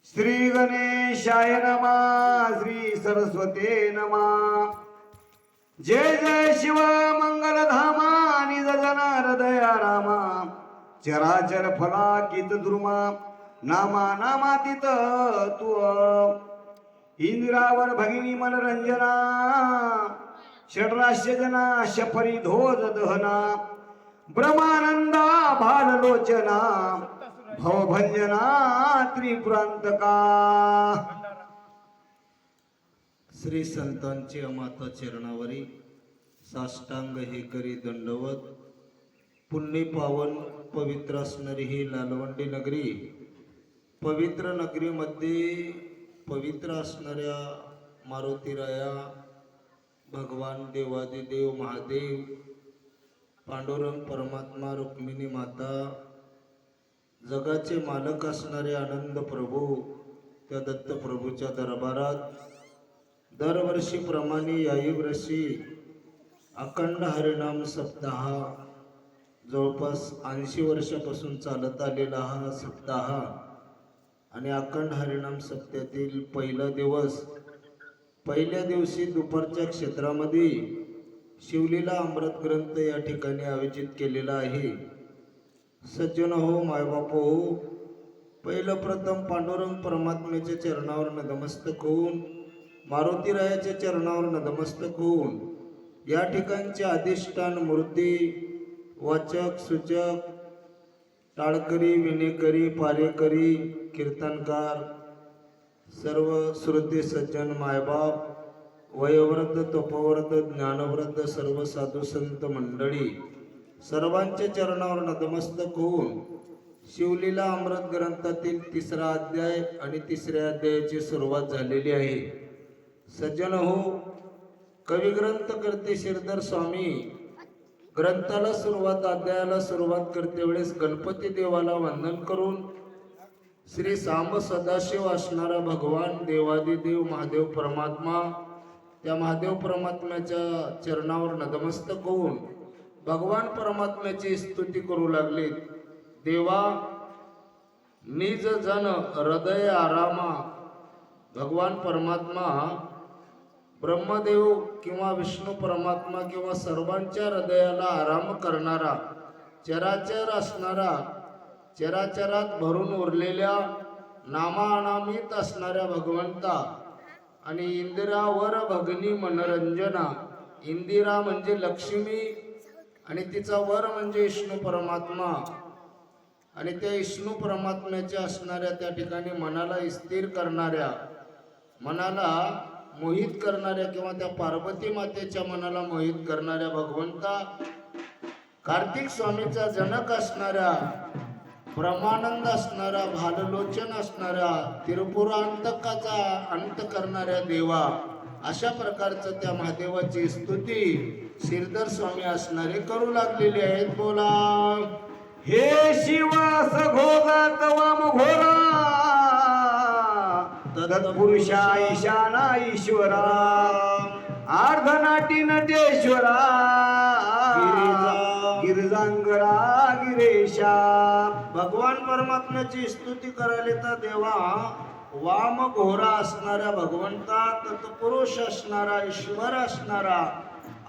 श्री गणेशाय नमः. श्री सरस्वते नमः. जय जय शिव मंगल धामा निज जना हृदया रामा. चराचर फलाकित द्रुमा नामा नामातीत तू. इंद्रावर भगिनी मनरंजना षड्राश्य जना शफरी धोज दहना. ब्रह्मानंदा भाललोचना भवभंजना त्रिपुरांतका. श्री संतांची अमाता चरणावरी साष्टांग हे करी दंडवत. पुण्य पावन पवित्र असणारी ही लालवंडी नगरी. पवित्र नगरीमध्ये पवित्र असणाऱ्या मारुतीराया भगवान देवादिदेव महादेव पांडुरंग परमात्मा रुक्मिणी माता जगाचे मालक असणारे आनंद प्रभू त्या दत्त प्रभूच्या दरबारात दरवर्षीप्रमाणे याही वर्षी अखंड हरिनाम सप्ताह जवळपास 80 वर्षापासून चालत आलेला हा सप्ताह आणि अखंड हरिनाम सप्त्यातील पहिला दिवस. पहिल्या दिवशी दुपारच्या क्षेत्रामध्ये शिवलीला अमृत ग्रंथ या ठिकाणी आयोजित केलेला आहे. सज्जन हो, मायबाप हो, पहिलं प्रथम पांडुरंग परमात्म्याच्या चरणावर नतमस्तक होऊन मारुतीरायाच्या चरणावर नतमस्तक होऊन या ठिकाणचे अधिष्ठान मूर्ती वाचक सूचक टाळकरी विनेकरी पारेकरी कीर्तनकार सर्व श्रुती सज्जन मायबाप वयोवृद्ध तपोवृद्ध ज्ञानवृद्ध सर्व साधू संत मंडळी सर्वांच्या चरणावर नतमस्तक होऊन शिवलीला अमृत ग्रंथातील 3रा अध्याय आणि 3ऱ्या अध्यायाची सुरुवात झालेली आहे. सज्जन हो, कविग्रंथ करते श्रीधर स्वामी ग्रंथाला सुरुवात अध्यायाला सुरुवात करते वेळेस गणपती देवाला वंदन करून श्री सांब सदाशिव असणारा भगवान देवादिदेव महादेव परमात्मा त्या महादेव परमात्म्याच्या चरणावर नतमस्तक होऊन भगवान परमात्म्याची स्तुती करू लागले. देवा निज जन हृदय आरामा. भगवान परमात्मा ब्रह्मदेव किंवा विष्णू परमात्मा किंवा सर्वांच्या हृदयाला आराम करणारा चराचर असणारा चराचरात भरून उरलेल्या नामानामित असणाऱ्या भगवंता आणि इंदिरावर भगनी मनरंजना. इंदिरा म्हणजे लक्ष्मी आणि तिचा वर म्हणजे विष्णू परमात्मा आणि त्या विष्णू परमात्म्याच्या असणाऱ्या त्या ठिकाणी मनाला स्थिर करणाऱ्या मनाला मोहित करणाऱ्या किंवा त्या पार्वती मातेच्या मनाला मोहित करणाऱ्या भगवंता कार्तिक स्वामीचा जनक असणाऱ्या ब्रह्मानंद असणारा भाललोचन असणाऱ्या त्रिपुरांतकाचा अंत करणाऱ्या देवा अशा प्रकारचं त्या महादेवाची स्तुती श्रीधर स्वामी असणारे करू लागलेले आहेत. बोला हे शिवा सघोगात वाम घोरा तत्पुरुषा ईशाना ईश्वरा अर्धनाटी नटेश्वरा गिरिजांगरा गिरेशा. भगवान परमात्म्याची स्तुती करायला तर देवा वाम घोरा असणाऱ्या भगवंता तत्पुरुष असणारा ईश्वर असणारा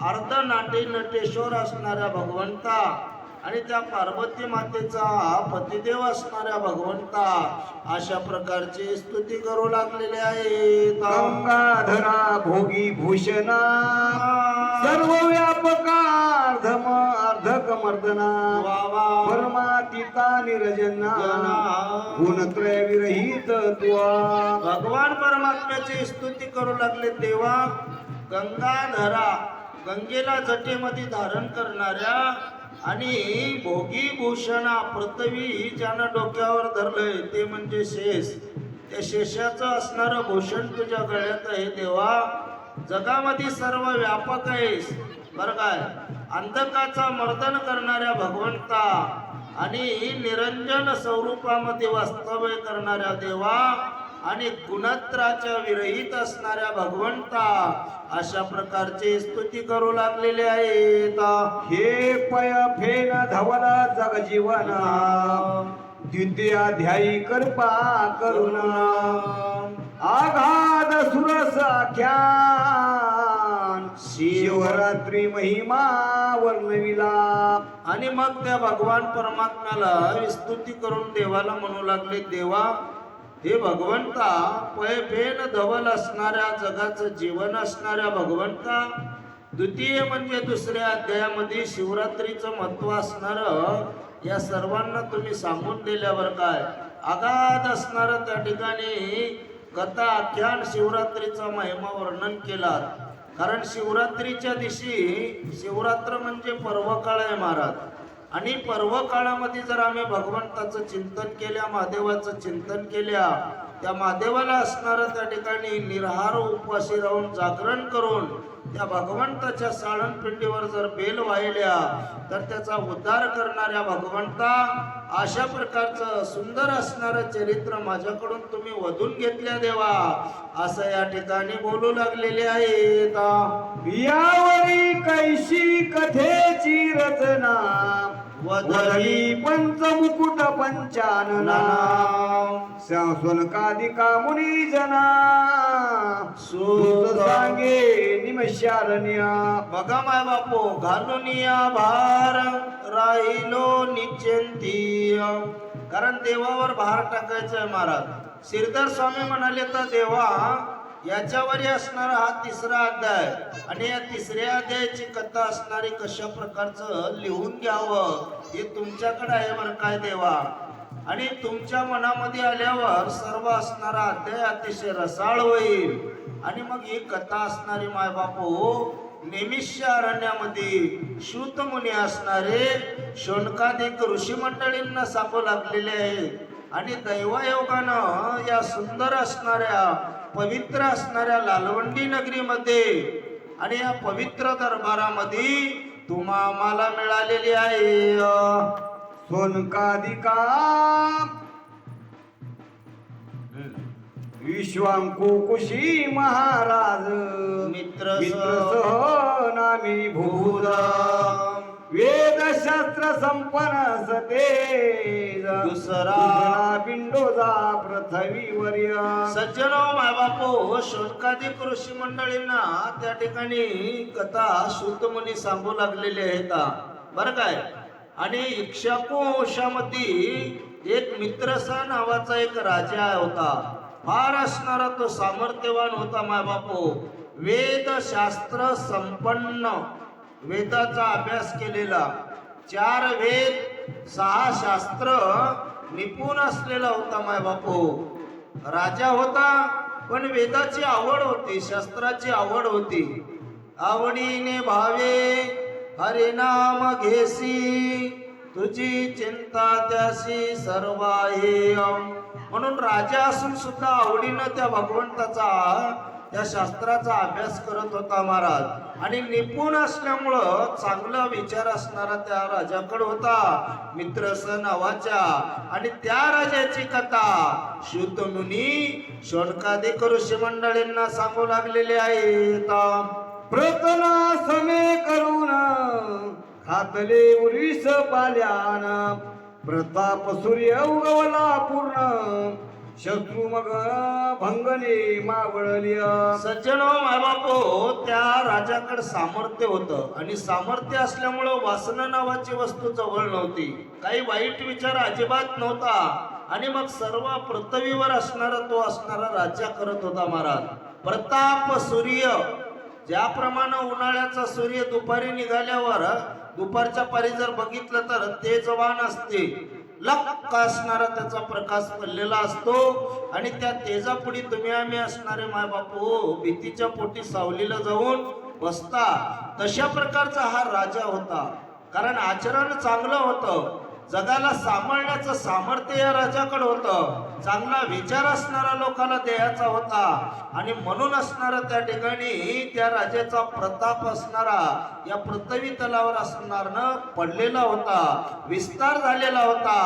अर्धनाटी नटेश्वर असणाऱ्या भगवंता आणि त्या पार्वती मातेचा पतिदेव असणाऱ्या भगवंता अशा प्रकारची स्तुती करू लागलेले आहे. गंगाधरा भोगी भूषणा सर्व व्यापका अर्धक मर्दना परमातीता निरजना गुणत्रय विरहित तुआ. भगवान परमात्म्याची स्तुती करू लागले तेव्हा गंगाधरा गंगेला जटेमध्ये धारण करणाऱ्या आणि भोगी भूषणा पृथ्वी ज्यानं डोक्यावर धरलंय ते म्हणजे शेष. त्या शेषाचं असणारं भूषण तुझ्या गळ्यात आहे देवा. जगामध्ये सर्व व्यापक आहेस बरं काय. अंधकाचा मर्दन करणाऱ्या भगवंता आणि निरंजन स्वरूपामध्ये वास्तव्य करणाऱ्या देवा आणि गुणत्राच्या विरहित असणाऱ्या भगवंता अशा प्रकारची स्तुती करू लागलेले आहेत. हे पय फेन धवल जगजीवन द्वितीयाध्यायी कृपा करुणा आघात सुरस आख्यान शिवरात्री महिमा वर्णविला. आणि मग त्या भगवान परमात्म्याला स्तुती करून देवाला म्हणू लागले, देवा हे भगवंता, पयफेन धवल असणाऱ्या जगाचं जीवन असणाऱ्या भगवंता, द्वितीय म्हणजे दुसऱ्या अध्यायामध्ये शिवरात्रीचं महत्व असणारं या सर्वांना तुम्ही सांगून दिल्यावर काय अगाध असणारं त्या ठिकाणी कथा आख्यान शिवरात्रीचा महिमा वर्णन केला. कारण शिवरात्रीच्या दिवशी, शिवरात्र म्हणजे पर्व काळ आहे महाराज, आणि पर्व काळामध्ये जर आम्ही भगवंताचं चिंतन केल्या, महादेवाचं चिंतन केल्या, त्या महादेवाला असणारं त्या ठिकाणी निरहार उपवासी राहून जागरण करून त्या भगवंताच्या साळणपिंडीवर जर बेल वाहिल्या तर त्याचा उद्धार करणाऱ्या भगवंता अशा प्रकारचं सुंदर असणारं चरित्र माझ्याकडून तुम्ही वधून घेतल्या देवा, असं या ठिकाणी बोलू लागलेले आहेत. यावरी कैशी कथेची रचना वदवी पंचमुकुट पंचानना संस्वनकादिका मुनी जना सूत सांगे निमशारण्य. बघा माय बापू, घालून या भार राहिलो निश्चिंती. कारण देवावर भार टाकायचा आहे महाराज. श्रीधर स्वामी म्हणाले तर देवा याच्यावरही असणारा हा तिसरा अध्याय, आणि या तिसऱ्या अध्यायाची कथा असणारी कशा प्रकारचं लिहून घ्यावं हे तुमच्याकडे आहे बरं काय देवा. आणि तुमच्या मनामध्ये आल्यावर सर्व असणारा अध्याय अतिशय रसाळ होईल. आणि मग ही कथा असणारी माय बापू नेमिष्य अरण्यामध्ये सूत मुनी असणारे शौनकादिक ऋषी मंडळींना सांगू लागलेले आहे. आणि दैवयोगानं या सुंदर असणाऱ्या पवित्र असणाऱ्या लालवंडी नगरीमध्ये आणि या पवित्र दरबारामध्ये तुम्हा आम्हाला मिळालेली आहे. सोनकादिका विश्वांकुकुशी महाराज मित्र सह नामी भूत वेदशास्त्र संपन्न सतेज दुसरा पिंडोजा पृथ्वीवर्य. सज्जनो माय बापू, शौनकादिक ऋषी मंडळींना त्या ठिकाणी कथा सूतमुनी सांगू लागलेले आहेत बरं काय. आणि इक्ष्वाकू वंशामध्ये एक मित्रसा नावाचा एक राजा होता. फार असणारा तो सामर्थ्यवान होता माय बापू. वेदशास्त्र संपन्न, वेदाचा अभ्यास केलेला, 4 वेद 6 शास्त्र निपुण असलेला होता माय बापू. राजा होता पण वेदाची आवड होती, शास्त्राची आवड होती. आवडीने भावे हरिनाम घेसी तुझी चिंता त्याशी सर्व आहे. म्हणून राजा असून सुद्धा आवडीनं त्या भगवंताचा, त्या शास्त्राचा अभ्यास करत होता महाराज. आणि निपुण असल्यामुळं चांगला विचार असणारा त्या राजाकडे होता मित्रस नावाच्या. आणि त्या राजाची कथा सूतमुनी शौनकादिक ऋषी मंडळींना सांगू लागलेली आहेत. प्रतना समे करून खातले उर्विस पाल्यान प्रताप सूर्य उगवला पूर्ण शत्रू मग भंगने मावळली. सज्जनो माय बापू, त्या राजाकडे सामर्थ्य होतं. आणि सामर्थ्य असल्यामुळं वासना नावाची वस्तू जवळ नव्हती, काही वाईट विचार अजिबात नव्हता. आणि मग सर्व पृथ्वीवर असणारा तो असणारा राज्य करत होता महाराज. प्रताप सूर्य, ज्याप्रमाणे उन्हाळ्याचा सूर्य दुपारी निघाल्यावर दुपारच्या पारी जर बघितलं तर तेजवान असते, लक्क असणारा त्याचा प्रकाश पडलेला असतो. आणि त्या तेजापुढे तुम्ही आम्ही असणारे माय बापू भीतीच्या पोटी सावलीला जाऊन बसता. तशा प्रकारचा हा राजा होता. कारण आचरण चांगलं होतं, जगाला सांभाळण्याचं सामर्थ्य या राजाकडे होतं. चांगला विचार असणारा लोकांना द्यायचा होता आणि म्हणून असणारा त्या ठिकाणी त्या राजाचा प्रताप असणारा या पृथ्वी तलावर असणारनं पडलेला होता, विस्तार झालेला होता.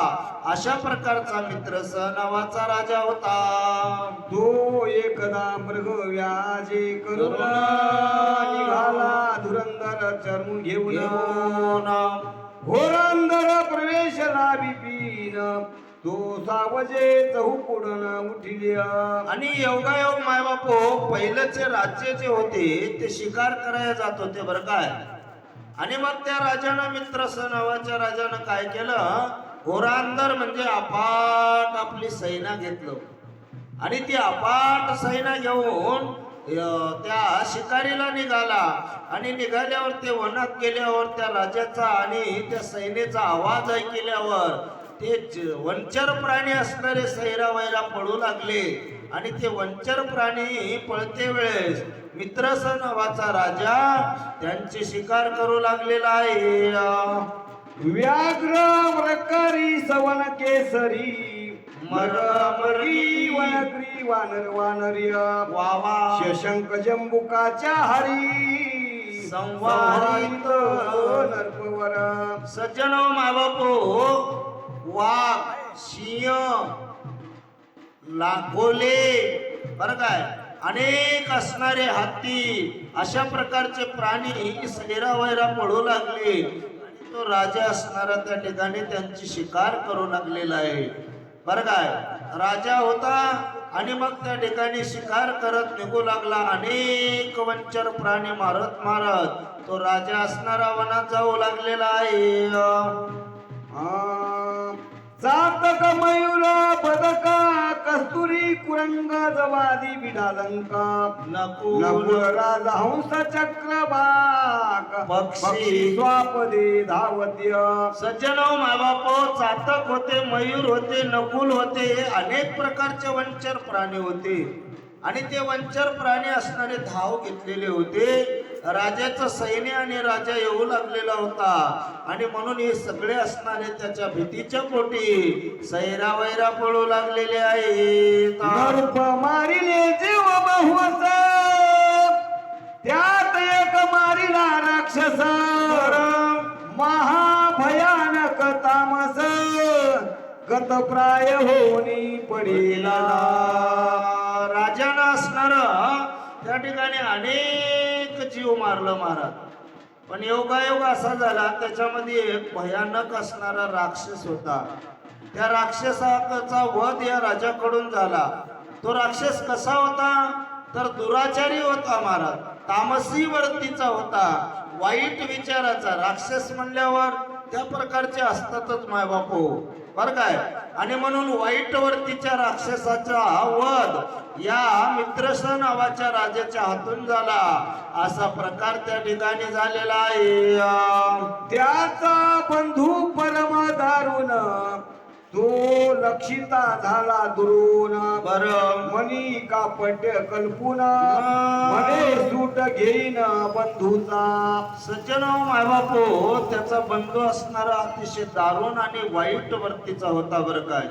अशा प्रकारचा मित्रस नावाचा राजा होता. तो एकदा मृग व्याजे करून निघाला धुरंधर चरून घेऊन घोरांधर प्रवेशला विपिन तो सावजे चहूकडून उठिल्या. आणि योगायोग मायबापो पहिलेचे राज्य जे होते ते शिकार करायला जात होते बरं काय. आणि मग त्या राजानं मित्रस नावाच्या राजानं काय केलं, घोरांधर म्हणजे अफाट आपली सैना घेतलं आणि ती अफाट सैना घेऊन त्या शिकारीला निघाला. आणि निघाल्यावर ते वनात गेल्यावर त्या राजाचा आणि त्या सैनेचा आवाज ऐकल्यावर ते वंचर प्राणी असणारे सैरावैरा पळू लागले. आणि ते वंचर प्राणी पळते वेळेस मित्रस नावाचा राजा त्यांची शिकार करू लागलेला आहे. व्याघ्र वक्ररी सवन केसरी मरमरी वनग्री वानर वानर्य वावा शशंक जंबुकाच्या हरी संवारित नरपवर. सज्जन माबापो, वाघ, सिंह, लाखोले बरं काय अनेक असणारे हत्ती अशा प्रकारचे प्राणी सैरावैरा पडू लागले. आणि तो राजा असणारा त्या ठिकाणी त्यांची शिकार करू लागलेला आहे बरं काय. राजा होता आणि मग त्या ठिकाणी शिकार करत निघू लागला. अनेक वंचर प्राणी मारत मारत तो राजा असणारा वनात जाऊ लागलेला आहे. चातक मयूर पदका कस्तुरी कुरंग जवादी बिडालंका नकुल राजा हंस चक्रवाक पक्षी स्वापदे धावत्य. सज्जनो मायबापो, चातक होते, मयूर होते, नकुल होते, अनेक प्रकारचे वंचर प्राणी होते. आणि ते वंचर प्राणी असणारे धाव घेतलेले होते. राजाचं सैन्य आणि राजा येऊ लागलेला होता. आणि म्हणून हे सगळे असणारे त्याच्या भीतीच्या पोटी सैरावैरा पळू लागलेले आहेत. नरप मारिले जीव बहुवस त्यात एक मारिला राक्षस महाभयानक तामस गतप्राय होनी पडिला. राजानं असणार त्या ठिकाणी अनेक जीव मारलं महाराज. पण योगायोग असा झाला त्याच्यामध्ये एक भयानक असणारा राक्षस होता. त्या राक्षसाचा वध या राजाकडून झाला. तो राक्षस कसा होता तर दुराचारी होता महाराज, तामसी वृत्तीचा होता, वाईट विचाराचा. राक्षस म्हणल्यावर त्या प्रकारचे असतातच मायबापू बर काय. आणि म्हणून वाईट वर्तीच्या राक्षसाचा वध या मित्रस नावाच्या राजाच्या हातून झाला. असा प्रकार त्या ठिकाणी झालेला आहे. त्याचा बंधू परम दारुण तो लक्षिता झाला दुरून बर मनी कापट कल्पून म्हणे सूट घेईन बंधूचा. सज्जन मायबापो, त्याचा बंधू असणारा अतिशय दारुण आणि वाईट वृत्तीचा होता बरं काय.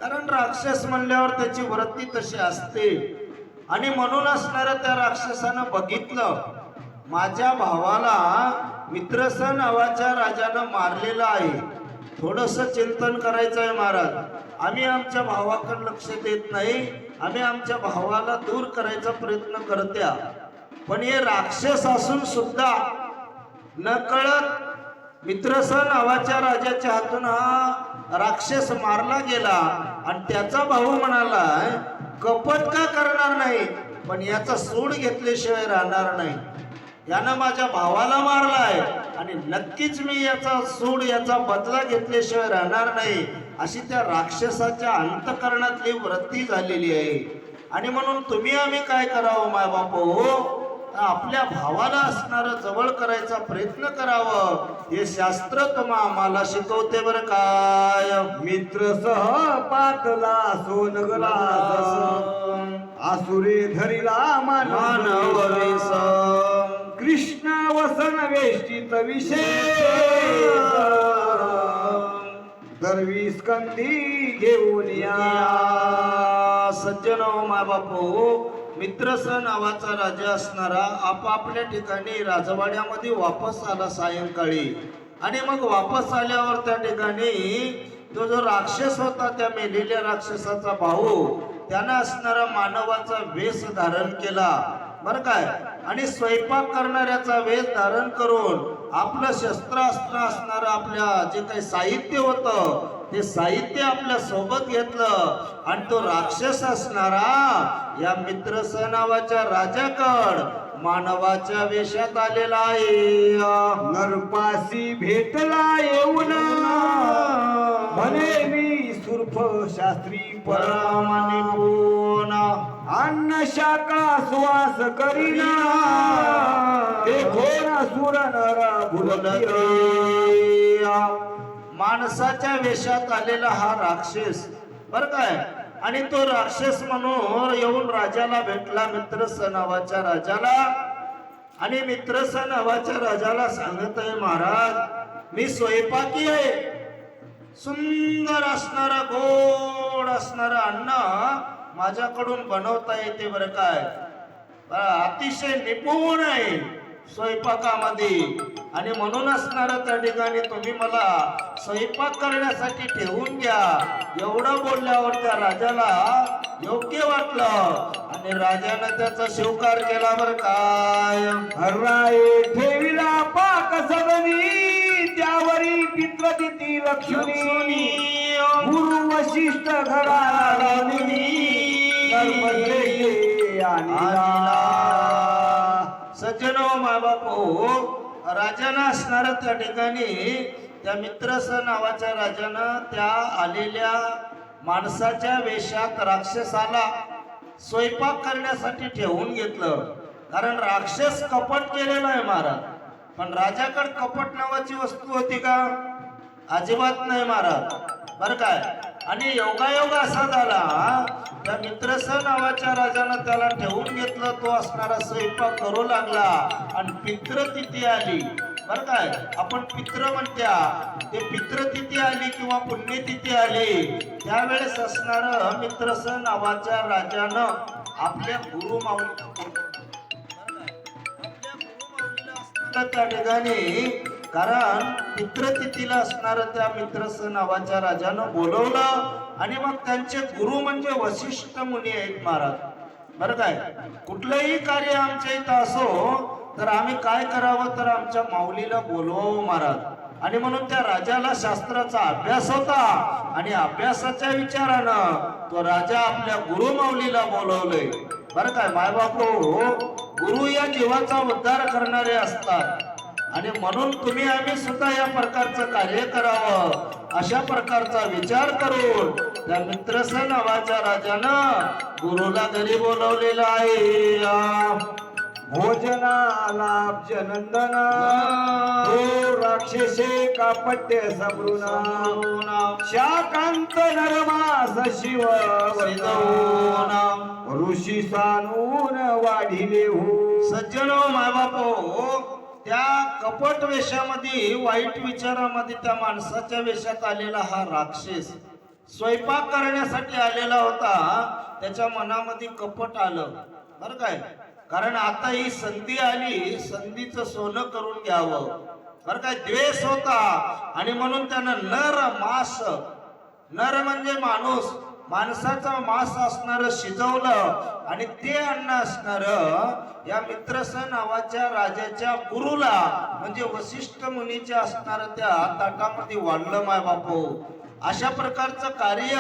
कारण राक्षस म्हणल्यावर त्याची वृत्ती तशी असते. आणि म्हणून असणाऱ्या त्या राक्षसानं बघितलं माझ्या भावाला मित्रस नावाच्या राजानं मारलेला आहे, थोडस चिंतन करायचं आहे महाराज. आम्ही आमच्या भावाकडे लक्ष देत नाही, आम्ही आमच्या भावाला दूर करायचा प्रयत्न करत्या. पण हे राक्षस असून सुद्धा नकळत मित्रस नावाच्या राजाच्या हातून हा राक्षस मारला गेला. आणि त्याचा भाऊ म्हणाला कपट का करणार नाही, पण याचा सूड घेतल्याशिवाय राहणार नाही. यानं माझ्या भावाला मारलाय आणि नक्कीच मी याचा सूड याचा बदला घेतल्याशिवाय राहणार नाही, अशी त्या राक्षसाच्या अंतकरणातली वृत्ती झालेली आहे. आणि म्हणून तुम्ही आम्ही काय करावं माय बापू, आपल्या भावाला असणारं जवळ करायचा प्रयत्न करावं. हे शास्त्र आम्हाला शिकवते बरं काय. मित्र सह पातला सोनगला आसुरे धरिला मानव वेश, कृष्ण वसन वेष्टित विषय दरवी स्कंदी घेऊन या. सज्जनो माय बापू, मित्रस नावाचा राजा असणारा आपापल्या ठिकाणी राजवाड्यामध्ये वापस आला सायंकाळी. आणि मग वापस आल्यावर त्या ठिकाणी तो जो राक्षस होता, त्या मेलेल्या राक्षसाचा भाऊ, त्यानं असणारा मानवाचा वेश धारण केला बर काय. आणि स्वयंपाक करणाऱ्याचा वेश धारण करून आपलं शस्त्रास्त्र असणारं आपल्या जे काही साहित्य होतं ते साहित्य आपल्या सोबत घेतलं. आणि तो राक्षस असणारा या मित्रस नावाच्या राजाकड मानवाच्या वेशात आलेला आहे. नरपासी भेटला येऊन म्हणे मी सुर्फ शास्त्री परमाने परामाने पूर्ण अन्न शाखा सुवास करीना देखो सुर नर माणसाच्या वेशात आलेला हा राक्षस बर काय. आणि तो राक्षस म्हणून येऊन राजाला भेटला, मित्रस नावाच्या राजाला. आणि मित्रस नावाच्या राजाला सांगत आहे, महाराज मी स्वयंपाकी आहे, सुंदर असणारा गोड असणारा अन्न माझ्याकडून बनवता येते बरं काय. अतिशय निपुण आहे स्वयंपाकामध्ये. आणि म्हणून असणारा त्या ठिकाणी तुम्ही मला स्वयंपाक करण्यासाठी ठेवून घ्या. एवढं बोलल्यावर त्या राजाला योग्य वाटलं आणि राजानं त्याचा स्वीकार केला बरं काय. राय ठेविला पाक सदनी त्यावरी पित्रदिती लक्ष्मी गुरु वशिष्ठ घराला सज्जनो माय बापू, राजानं असणार त्या ठिकाणी त्या मित्रस नावाच्या राजानं त्या आलेल्या माणसाच्या वेशात राक्षसाला स्वयंपाक करण्यासाठी ठेवून घेतलं. कारण राक्षस कपट केलेला आहे महाराज. पण राजाकडे कपट नावाची वस्तू होती का? अजिबात नाही महाराज बर काय. आणि योगायोग असा झाला, त्या मित्रस नावाच्या राजानं त्याला ठेवून घेतलं. तो असणारा स्वयंपाक करू लागला आणि पित्रतिथी आली बर काय. आपण पित्र म्हणत्या, ते पित्रतिथी आली किंवा पुण्यतिथी आली त्यावेळेस असणार मित्रस नावाच्या राजानं आपल्या गुरु त्या ठिकाणी, कारण पित्रतिथीला असणार त्या मित्रस नावाच्या राजानं बोलवलं. आणि मग त्यांचे गुरु म्हणजे वशिष्ठ मुनी आहेत महाराज बरं काय. कुठलंही कार्य आमच्या इथं असो तर आम्ही काय करावं, तर आमच्या माऊलीला बोलवावं महाराज. आणि म्हणून त्या राजाला शास्त्राचा अभ्यास होता आणि अभ्यासाच्या विचारानं तो राजा आपल्या गुरु माऊलीला बोलवलंय बरं काय. मायबापू, गुरु या जीवाचा उद्धार करणारे असतात. आणि म्हणून तुम्ही आम्ही सुद्धा या प्रकारचं कार्य करावं अशा प्रकारचा विचार करून त्या मित्रस नावाच्या राजानं गुरुला घरी बोलवलेला आहे. भोजनालाब्ज नंदन हो राक्षसे कापट्य सबृण शाकांत नरमास शिव ऋषी सानून वाढिले हो. सज्जनो मायबापो, त्या कपट वेशामध्ये, वाईट विचारामध्ये त्या माणसाच्या वेशात आलेला हा राक्षस स्वयंपाक करण्यासाठी आलेला होता. त्याच्या मनामध्ये कपट आलं बरं काय. कारण आता ही संधी आली, संधीचं सोनं करून घ्यावं बरं काय. द्वेष होता आणि म्हणून त्यानं नर मांस, नर म्हणजे माणूस, माणसाचा मांस असणार शिजवलं आणि ते अन्न असणार या मित्रस नावाच्या राजाच्या गुरुला म्हणजे वशिष्ठ मुनीच्या असणार त्या ताटामध्ये वाढलं माय बापू. अशा प्रकारचं कार्य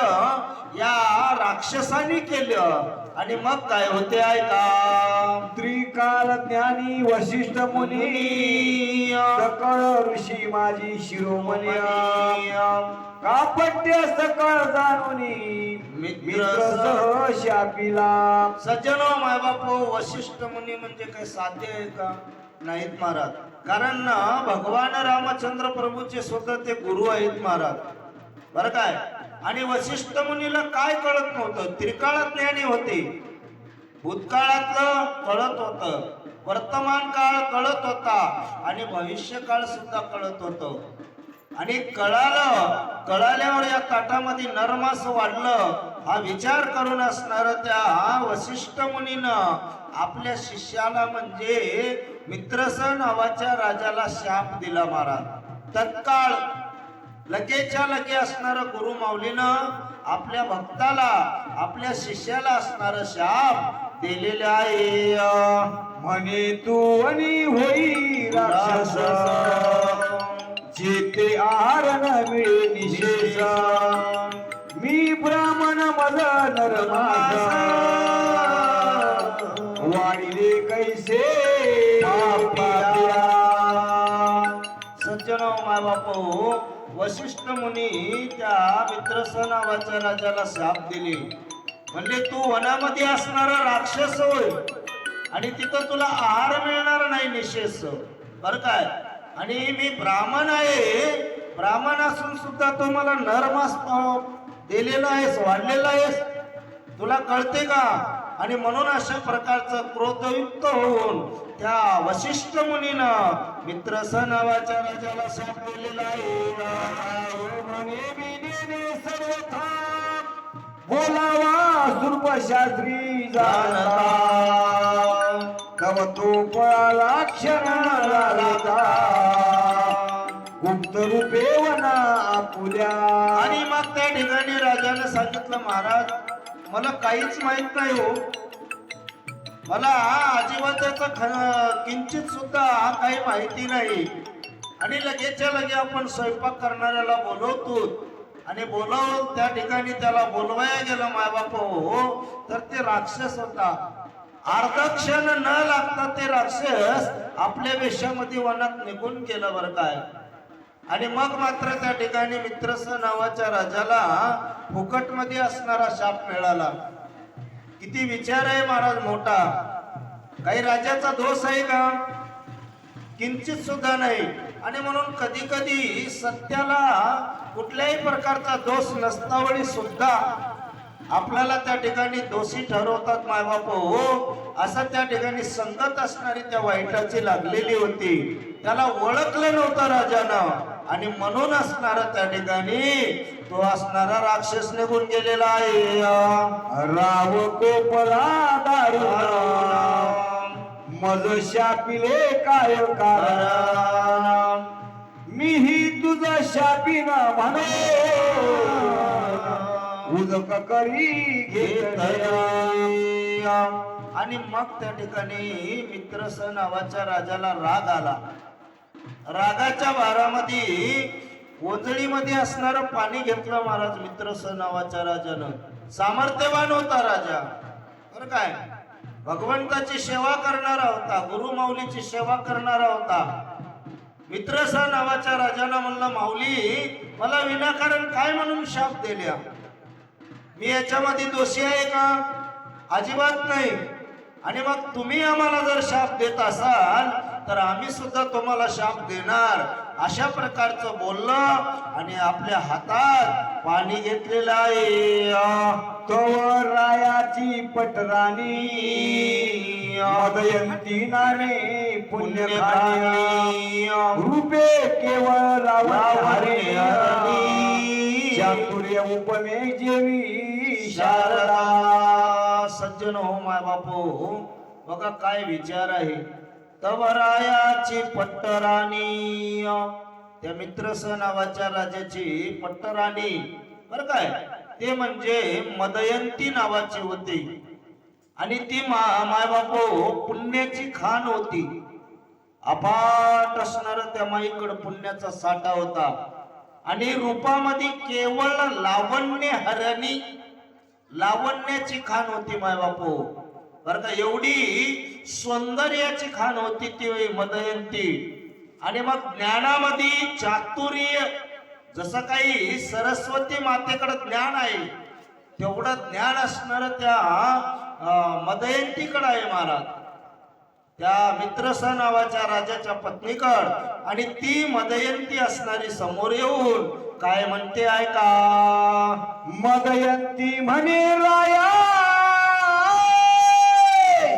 या राक्षसाने केलं. आणि मग काय होते ऐका. त्रिकाल ज्ञानी वशिष्ठ मुनी सकळ ऋषी माझी शिरोमणी कापट्य सकळ जाणुनी मित्र शापिला. सज्जनो माय बापू, वशिष्ठ मुनी म्हणजे काय साध्य आहे का? नाहीत महाराज. कारण ना भगवान रामचंद्र प्रभूचे स्वतः ते गुरु आहेत महाराज बरं काय. आणि वशिष्ठ मुनीला काय कळत नव्हतं, त्रिकाळ ज्ञानी होते. भूतकाळातलं कळत होतं, वर्तमान काळ कळत होता आणि भविष्य काळ सुद्धा कळत होतं. आणि कळालं कळाल्यावर या ताटामध्ये नरमास वाढलं हा विचार करून असणार त्या वशिष्ठ मुनीनं आपल्या शिष्याला म्हणजे मित्रस नावाच्या राजाला शाप दिला महाराज. तत्काळ लगेच्या लगे असणार गुरु माऊलीनं आपल्या भक्ताला आपल्या शिष्याला असणार शाप दिलेले आहे. म्हणे तू आणि होई राक्षस जेते आहार न मिळे निशेष. मी ब्राह्मण मज नर वाढिले कैसे पापिया. सज्जनो माय बापू, वशिष्ठ मुनी त्या मित्रस नावाच्या राजाला शाप दिली. म्हणजे तू वनामध्ये असणारा राक्षस होय आणि तिथं तुला आहार मिळणार नाही निशेष. बर काय, आणि मी ब्राह्मण आहे, ब्राह्मण असून सुद्धा तू मला नरमास दिलेला आहेस, वाढलेला आहेस, तुला कळते का? आणि म्हणून अशा प्रकारचं क्रोधयुक्त होऊन त्या वशिष्ठ मुनीनं मित्रस नावाच्या राजाला शाप दिलेला आहे. म्हणे विनेने सर्वथा बोलावा सुर्प शास्त्री जाणता. तव तो पळाला क्षणाला गुप्त रूपे वना आपुल्या. आणि मग त्या ठिकाणी राजाने सांगितलं, महाराज मला काहीच माहित नाही हो, मला अजिबात त्याचा किंचित सुद्धा काही माहिती नाही. आणि लगेचच्या लगे आपण स्वयंपाक करणाऱ्याला बोलवतो आणि बोलावून त्या ठिकाणी त्याला बोलवाया गेलं मायबाप हो, तर ते राक्षस होता. अर्धा क्षण न लागता ते राक्षस आपल्या वेशामध्ये वनात निघून गेलं बरं काय. आणि मग मात्र त्या ठिकाणी मित्रस नावाच्या राजाला फुकटमध्ये असणारा शाप मिळाला. किती विचार आहे महाराज मोठा. काही राजाचा दोष आहे का? किंचित सुद्धा नाही. आणि म्हणून कधी कधी सत्याला कुठल्याही प्रकारचा दोष नसतावळी सुद्धा आपल्याला त्या ठिकाणी दोषी ठरवतात मायबाप हो. असं त्या ठिकाणी संगत असणारी त्या वाईटाची लागलेली होती. त्याला ओळखलं नव्हतं राजानं आणि म्हणून असणारा त्या ठिकाणी तो असणारा राक्षस निघून गेलेला आहे. राव कोपला दारू मज शापिले काय कारण. मीही तुझा शापीन म्हणो उदक करी घेत. आणि मग त्या ठिकाणी मित्रस नावाच्या राजाला राग आला. रागाच्या भारामध्ये ओंजळीमध्ये असणारं पाणी घेतलं महाराज मित्रस नावाच्या राजानं. सामर्थ्यवान होता राजा बरं काय, भगवंताची सेवा करणारा होता, गुरु माऊलीची सेवा करणारा होता. मित्रस नावाच्या राजानं म्हणलं, माऊली मला विनाकारण काय म्हणून शाप दिल्या? मी याच्यामध्ये दोषी आहे का? अजिबात नाही. आणि मग तुम्ही आम्हाला जर शाप देत असाल तर आम्ही सुद्धा तुम्हाला शाप देणार. अशा प्रकारचं बोललं आणि आपल्या हातात पाणी घेतलेलं आहे. तवर रायाची पटराणी मदयंती नामे पुण्यखानी. रूपे केवळ लावणी चातुर्य उपमे जेवी शारदा. सज्जन हो माय बापू, बघा काय विचार आहे. तवरायाची पट्टराणी, त्या मित्रस नावाच्या राजाची पट्टराणी बर काय, ते म्हणजे मदयंती नावाची होती. आणि ती माय बापू पुण्याची खान होती. अफाट असणार त्या माईकडे पुण्याचा साठा होता. आणि रूपामध्ये केवळ लावण्य हरणी, लावण्याची खान होती माय बापू बर का. एवढी सौंदर्याची खान होती ती मदयंती. आणि मग ज्ञानामध्ये चातुर्य, जसं काही सरस्वती मातेकडे ज्ञान आहे तेवढं ज्ञान असणार त्या मदयंतीकडे आहे महाराज, त्या मित्रस नावाच्या राजाच्या पत्नीकड. आणि ती मदयंती असणारी समोर येऊन काय म्हणते ऐका. मदयंती म्हणे राया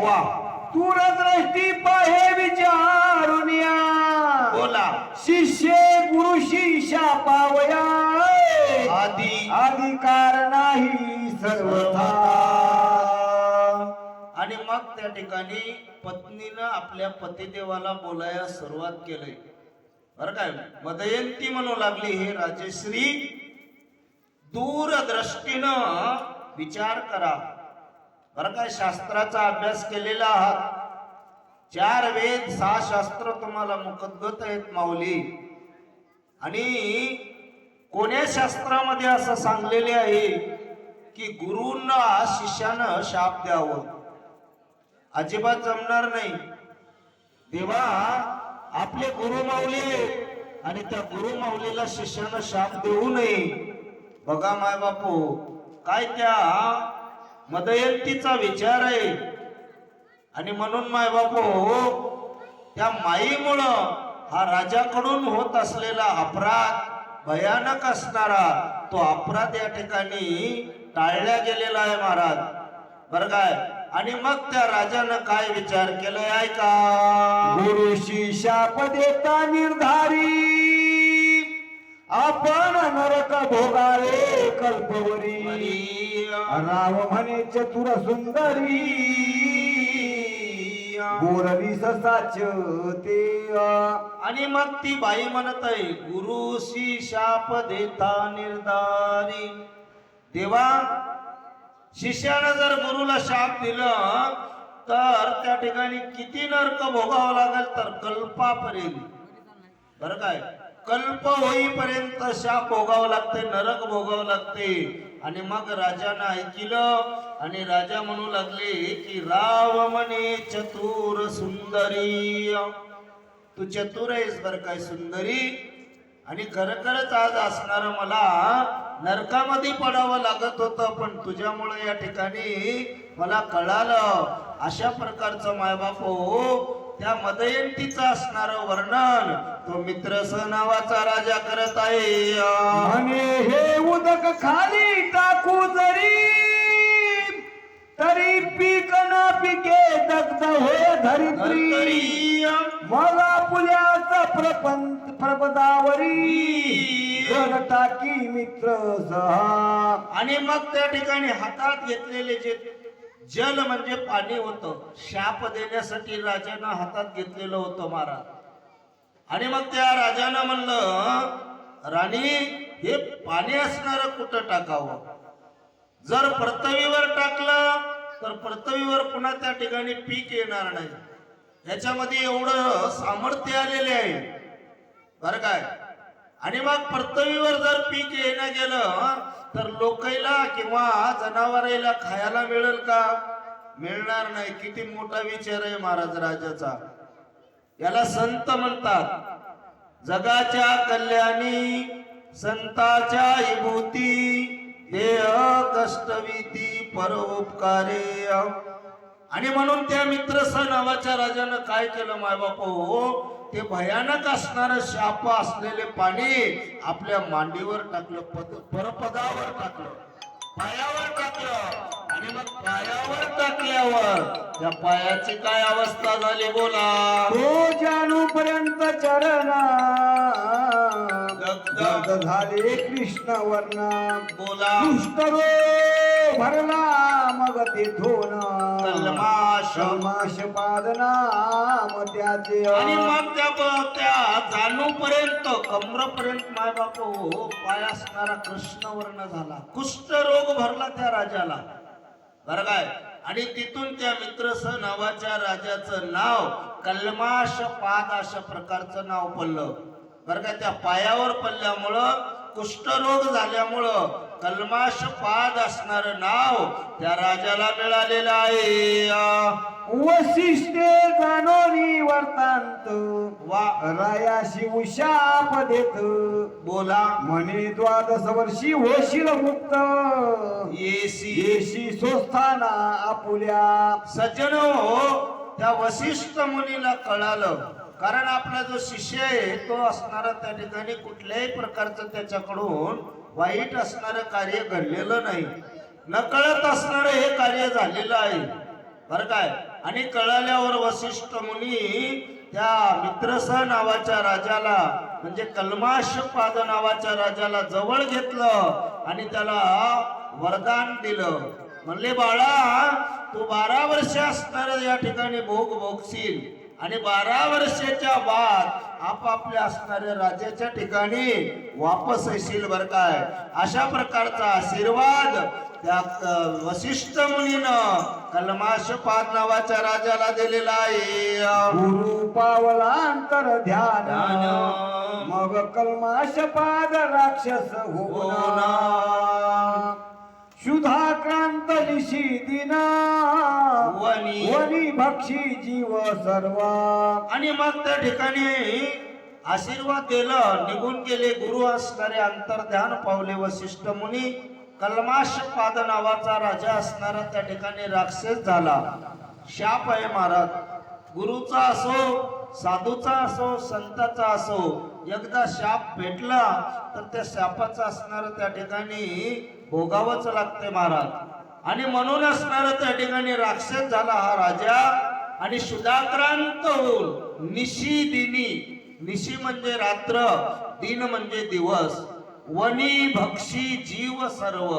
वा, दूरदृष्टी पाहे विचारुनिया. बोला. शिष्य गुरु शिष्या पावया नाही सर्वथा. आणि मग त्या ठिकाणी पत्नीनं आपल्या पतिदेवाला बोलायला सुरुवात केली. बरं काय, मदयंती म्हणू लागली, हे राजश्री दूरदृष्टीनं विचार करा. बरं काय, शास्त्राचा अभ्यास केलेला आहात, 4 वेद 6 शास्त्र तुम्हाला मुखगत आहेत माऊली. आणि कोण्या शास्त्रामध्ये असं सांगलेले आहे की गुरूंना शिष्यानं शाप द्यावं? अजिबात जमणार नाही. तेव्हा आपले गुरु माऊली आणि त्या गुरु माऊलीला शिष्यानं शाप देऊ नये. बघा माय बापू, काय त्या मदयंतीचा विचार आहे. आणि म्हणून माय बापू, त्या माईमुळं हा राजाकडून होत असलेला अपराध, भयानक असणारा तो अपराध या ठिकाणी टाळला गेलेला आहे महाराज. बरं काय, आणि मग त्या राजानं काय विचार केलाय ऐका. गुरुशी शाप देता निर्धारी, आपण नरक भोगावे कल्पवरी. राव म्हणे चतुर सुंदरी, बोलली ससाच ते. आणि मग ती बाई म्हणत आहे, गुरुशी शाप देता निर्धारी. तेव्हा शिष्यानं जर गुरुला शाप दिलं तर त्या ठिकाणी किती नरक भोगावं लागेल? तर कल्पापर्यंत. बरं काय, कल्प होईपर्यंत शाप भोगावं लागते, नरक भोगावं लागते. आणि मग राजानं ऐकलं आणि राजा म्हणू लागले की राव म्हणे चतुर सुंदरी, तू चतुर आहेस बरं काय सुंदरी. आणि खरंच आज असणार मला नरकामध्ये पडावं लागत होतं, पण तुझ्यामुळे या ठिकाणी मला कळालं. अशा प्रकारचं मायबापू त्या मदयंतीचं असणारं वर्णन तो मित्रस नावाचा राजा करत आहे. म्हणे हे उदक खाली टाकू जरी, तरी पीक ना पिके दग्ध होय धरित्री. मला पुल्याचा प्रपदावरी जग टाकी मित्र सहा. आणि मग त्या ठिकाणी हातात घेतलेले जे जल म्हणजे पाणी होतं, शाप देण्यासाठी राजानं हातात घेतलेलं होतं महाराज. आणि मग त्या राजानं म्हणलं, राणी हे पाणी असणार कुठं टाकावं? जर पृथ्वीवर टाकलं तर पृथ्वीवर पुन्हा त्या ठिकाणी पीक येणार नाही. ह्याच्यामध्ये एवढं सामर्थ्य आलेले आहे बरं काय. आणि मग पृथ्वीवर जर पीक येणं गेलं तर लोकांना किंवा जनावरांना खायला मिळेल का? मिळणार नाही. किती मोठा विचार आहे महाराज राजाचा. याला संत म्हणतात. जगाच्या कल्याणी संताच्या विभूती, देह कष्टविती परोपकारे. आणि म्हणून त्या मित्रस नावाच्या राजानं काय केलं मायबापू, ते भयानक असणारं शाप असलेले पाणी आपल्या मांडीवर टाकलं, परपदावर टाकलं, पायावर टाकलं. आणि मग पायावर टाकल्यावर त्या पायाची काय अवस्था झाली बोला. तो जानू पर्यंत चरणा दग्ध झाले कृष्ण वर्णा. बोला. दुष्टरो भरला मग तेथून कल्माश पादना त्याचे. आणि मग त्या जानू पर्यंत कमरपर्यंत माय बापू पाय असणारा कृष्ण वर्ण झाला. कुष्ठ रोग भरला त्या राजाला बरं काय. आणि तिथून त्या मित्रस नावाच्या राजाचं नाव कल्माश पाद अशा प्रकारचं नाव पडलं बरं काय. त्या पायावर पडल्यामुळं, कुष्ठरोग झाल्यामुळं कल्माश पाद असणार नाव त्या राजाला मिळालेलं आहे. वसिष्ठे जाणोनी वर्तांत वा. रायाशी उशाप देत. बोला. म्हणे 12 वर्षी होशील मुक्त, येशी स्वस्थाना आपुल्या. सज्जन त्या वसिष्ठ मुनीला कळालं, कारण आपला जो शिष्य आहे तो असणारा त्या ठिकाणी कुठल्याही प्रकारचं त्याच्याकडून वाईट असणारं कार्य घडलेलं नाही. नकळत असणारं हे कार्य झालेलं आहे बरं काय. आणि कळाल्यावर वसिष्ठ मुनी त्या मित्रस नावाच्या राजाला म्हणजे कल्माश पाद नावाच्या राजाला जवळ घेतलं आणि त्याला वरदान दिलं. म्हणले बाळा, तू 12 वर्ष असणार या ठिकाणी भोग भोगशील आणि 12 वर्षाच्या बाद आपापल्या असणाऱ्या राज्याच्या ठिकाणी वापस येशील बर काय. अशा प्रकारचा आशीर्वाद त्या वसिष्ठ मुनीनं कल्माशपाद नावाच्या राजाला दिलेला आहे. गुरु पावला अंतर ध्यान मग कल्माशपाद राक्षस होना शुद्धाक्रांत निशिदिना वनी वनी भक्षी जीव सर्व. आणि मग त्या ठिकाणी आशीर्वाद दिलं, निघून गेले. गुरु असणारे अंतर्ध्यान पावले वसिष्ठ मुनी. कल्माशपाद नावाचा राजा असणारा त्या ठिकाणी राक्षस झाला. शाप आहे महाराज. गुरुचा असो, साधूचा असो, संताचा असो, एकदा शाप भेटला तर त्या शापाचा असणार त्या ठिकाणी भोगावंच लागते महाराज. आणि म्हणून असणार त्या ठिकाणी राक्षस झाला हा राजा. आणि शुदाक्रांत होऊन निशी दिनी, निशी म्हणजे रात्र, दिन म्हणजे दिवस, वनी भक्षी जीव सर्व,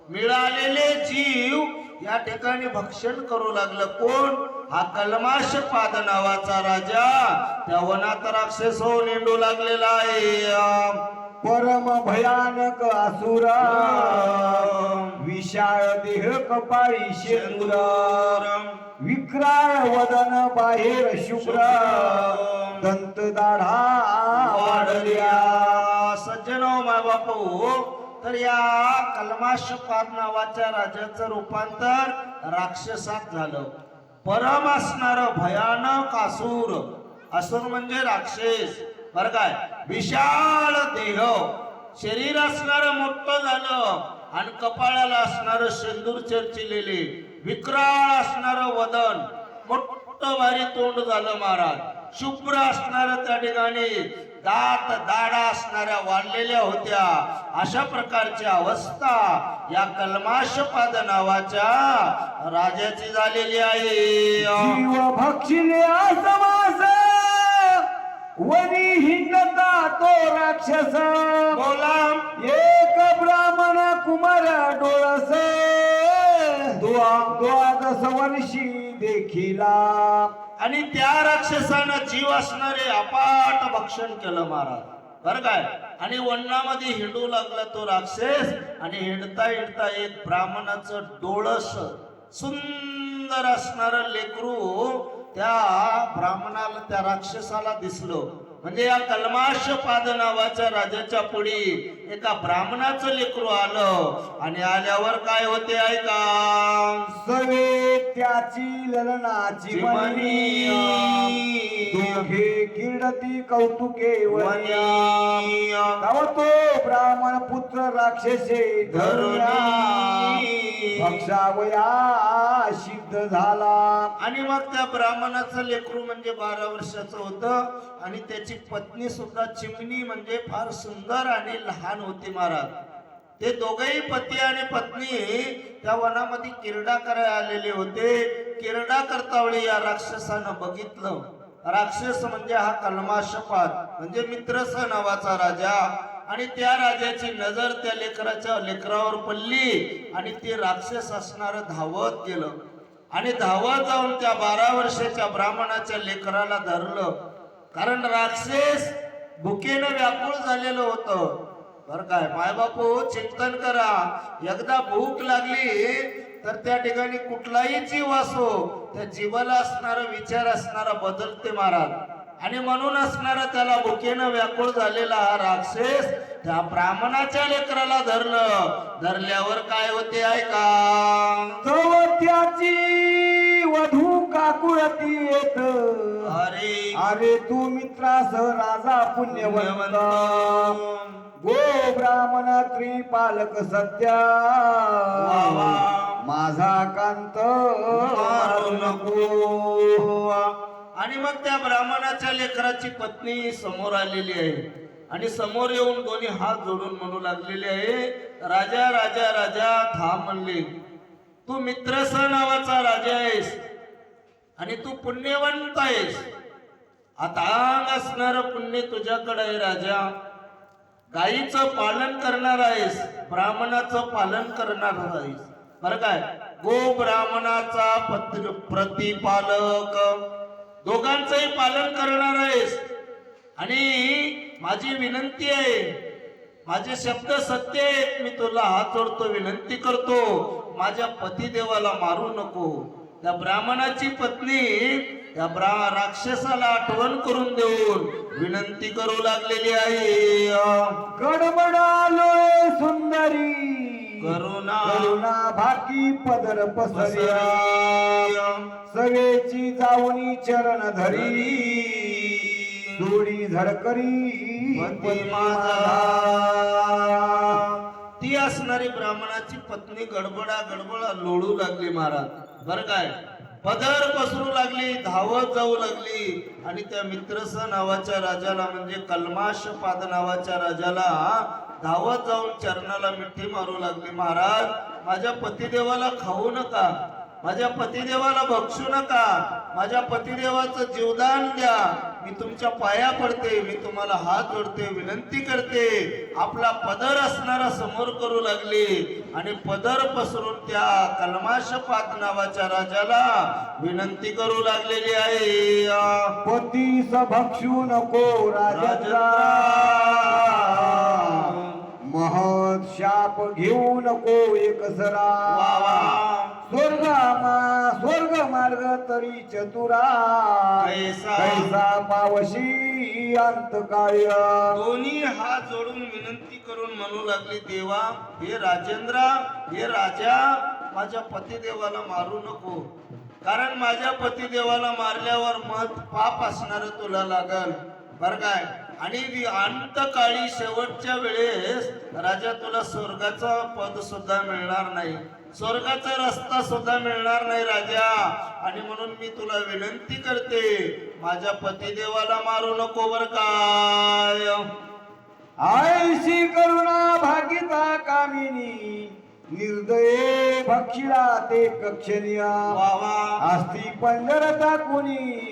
मिळालेले जीव या ठिकाणी भक्षण करू लागलं. कोण? हा कल्माशपाद नावाचा राजा त्या वनात राक्षस होऊन हिंडू लागलेला आहे. परम भयानक असुर विशाळ देह कपाळी शेंदूर विक्राळ वदन बाहेर शुभ्र दंत दाढा वाढल्या. सज्जनो माय बापू, तर या कल्माशपाद नावाच्या राजाचं रूपांतर राक्षसात झालं. परम असणार भयानक असुर, असुर म्हणजे राक्षस बर काय. विशाल देह, शरीर असणार मोठं झालं आणि कपाळाला असणार शेंदूर चर्चिलेले, विक्राळ असणार वदन, मोठं भारी तोंड झालं महाराज. शुभ्र असणार त्या ठिकाणी दात दाढा असणाऱ्या वाढलेल्या होत्या. अशा प्रकारची अवस्था या कल्माशपाद नावाच्या राजाची झालेली आहे. जीव भक्षिले असमास वनी हिंडता तो राक्षस बोला. एक ब्राह्मण कुमार डोळस द्वादश वर्षी देखिला. आणि त्या राक्षसानं जीव असणारे अपाट भक्षण केलं महाराज बर काय. आणि वनामध्ये हिंडू लागला तो राक्षस. आणि हिंडता हिंडता एक ब्राह्मणाचं डोळस, सुंदर असणार लेकरू त्या ब्राह्मणाला, त्या राक्षसाला दिसलं. म्हणजे या कल्माशपाद नावाच्या राजाच्या पुढे एका ब्राह्मणाचं लेकरू आलं. आणि आल्यावर काय होते ऐका. सवे त्याची ललनाची मनी दोघे किरडती कौतुके वनी. तव तो ब्राह्मण पुत्र राक्षसे धरुया भक्षावया सिद्ध झाला. आणि मग त्या ब्राह्मणाचं लेकरू म्हणजे 12 वर्षाचं होतं. आणि त्याची पत्नी सुद्धा चिमणी म्हणजे फार सुंदर आणि लहान होती महाराज. ते दोघेही पती आणि पत्नी त्या वनामध्ये किरडा करायला आलेले होते. किरडा करतावेळी या राक्षसानं बघितलं. राक्षस म्हणजे हा कल्माशपाद म्हणजे मित्रस नावाचा राजा. आणि त्या राजाची नजर त्या लेकरावर पडली. आणि ते राक्षस असणार धावत गेलं. आणि धावत जाऊन त्या 12 वर्षाच्या ब्राह्मणाच्या लेकराला धरलं. कारण राक्षस भुकेनं व्याकुळ झालेलं होतं बर काय. मायबापू चिंतन करा. एकदा भूक लागली तर त्या ठिकाणी कुठलाही जीव असो त्या जीवाला असणारा विचार असणारा बदलते महाराज. आणि म्हणून असणारा त्याला भुकेनं व्याकुळ झालेला हा राक्षस त्या ब्राह्मणाच्या लेकराला धरलं. धरल्यावर काय होते ऐका. त्याची वधू काकुळती येत अरे अरे तू मित्रास राजा पुण्यवंत गो ब्राह्मण त्रिपालक सत्या माझा कांत मारू नको. आणि मग त्या ब्राह्मणाच्या लेकराची पत्नी समोर आलेली आहे. आणि समोर येऊन दोन्ही हात जोडून म्हणू लागलेले आहे, राजा राजा राजा थांब म्हणले. तू मित्रस नावाचा राजा आहेस आणि तू पुण्यवंत आहेस. आता असणार पुण्य तुझ्याकडे आहे राजा. गायीचं पालन करणार आहेस, ब्राह्मणाचं पालन करणार आहेस. बरं काय, गो ब्राह्मणाचा प्रतिपालक, दोघांचंही पालन करणार आहेस. आणि माझी विनंती आहे, माझे शब्द सत्य आहेत, मी तुला हात जोडतो, विनंती करतो, माझ्या पतिदेवाला मारू नको. त्या ब्राह्मणाची पत्नी त्या राक्षसाला आठवण करून देऊन विनंती करू लागलेली आहे. गडबडालोय सुंदरी करुणा करुणा भाकी पदर पसरिया सवेची जाऊनी चरण धरी जोडी झडकरी पती माझा. ती असणारी ब्राह्मणाची पत्नी गडबडा लोळू लागली महाराज. बरं काय, पदर पसरू लागली, धावत जाऊ लागली आणि त्या मित्रस नावाच्या राजाला म्हणजे कल्माशपाद नावाच्या राजाला धावत जाऊन चरणाला मिठी मारू लागली. महाराज, माझ्या पतिदेवाला खाऊ नका, माझ्या पतिदेवाला बक्षू नका, माझ्या पतिदेवाचं जीवदान द्या, मी तुमच्या पाया पडते, मी तुम्हाला हात जोडते, विनंती करते. आपला पदर असणारा समोर करू लागली आणि पदर पसरून त्या कल्माशपाद नावाच्या राजाला विनंती करू लागलेली आहे. पतीस भक्षू नको राजा, महत शाप घेऊ नको एकसरा. स्वर्ग मार्ग तरी चतुरा, कैसा पावशी अंतकाळी. दोन्ही हात जोडून विनंती करून म्हणू लागली, देवा, हे राजेंद्रा, हे राजा, माझ्या पतिदेवाला मारू नको, कारण माझ्या पतिदेवाला मारल्यावर मत पाप असणार तुला लागल. बर काय, आणि अंतकाळी शेवटच्या वेळेस राजा तुला स्वर्गाचं पद सुद्धा मिळणार नाही, स्वर्गाचा रस्ता सुद्धा मिळणार नाही राजा. आणि म्हणून मी तुला विनंती करते, माझ्या पतिदेवाला मारू नको. बर काय, आयशी करुणा भागिता कामिनी, निर्दये भक्षिला ते कक्षणीय. आस्ती पंजरता कोणी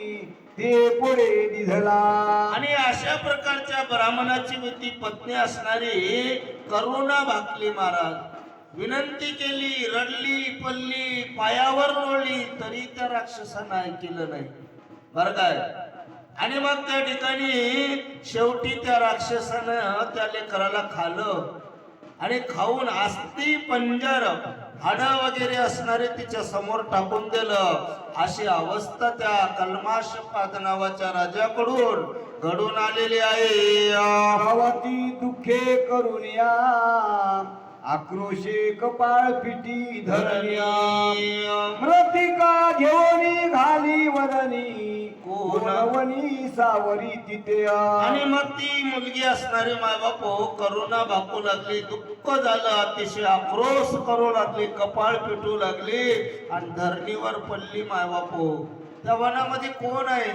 ते पुढे निधला. आणि अशा प्रकारच्या ब्राह्मणाची ती पत्नी असणारी करुणा भाकली महाराज. विनंती केली, रडली, पल्ली, पायावर लोळली, तरी त्या राक्षसानं ऐकलं नाही. बरं काय, आणि मग त्या ठिकाणी शेवटी त्या राक्षसानं त्या लेकराला खाल्लं आणि खाऊन अस्ती पंजर, हाडं वगैरे असणारे तिच्या समोर टाकून दिलं. अशी अवस्था त्या कल्माशपाद नावाच्या राजाकडून घडून आलेली आहे. भवती दुःखे करुनिया, आक्रोशे कपाळ पिटी धरण्या. मृतिका घेऊन घाली वदनी, कोणवनी सावरी तिथे. आणि मग ती मुलगी असणारी मायबाप करुणा भाकू लागली, दुःख झालं, अतिशय आक्रोश करू लागली, कपाळ पिटू लागली आणि धरणीवर पडली मायबाप. त्या वनामध्ये कोण आहे?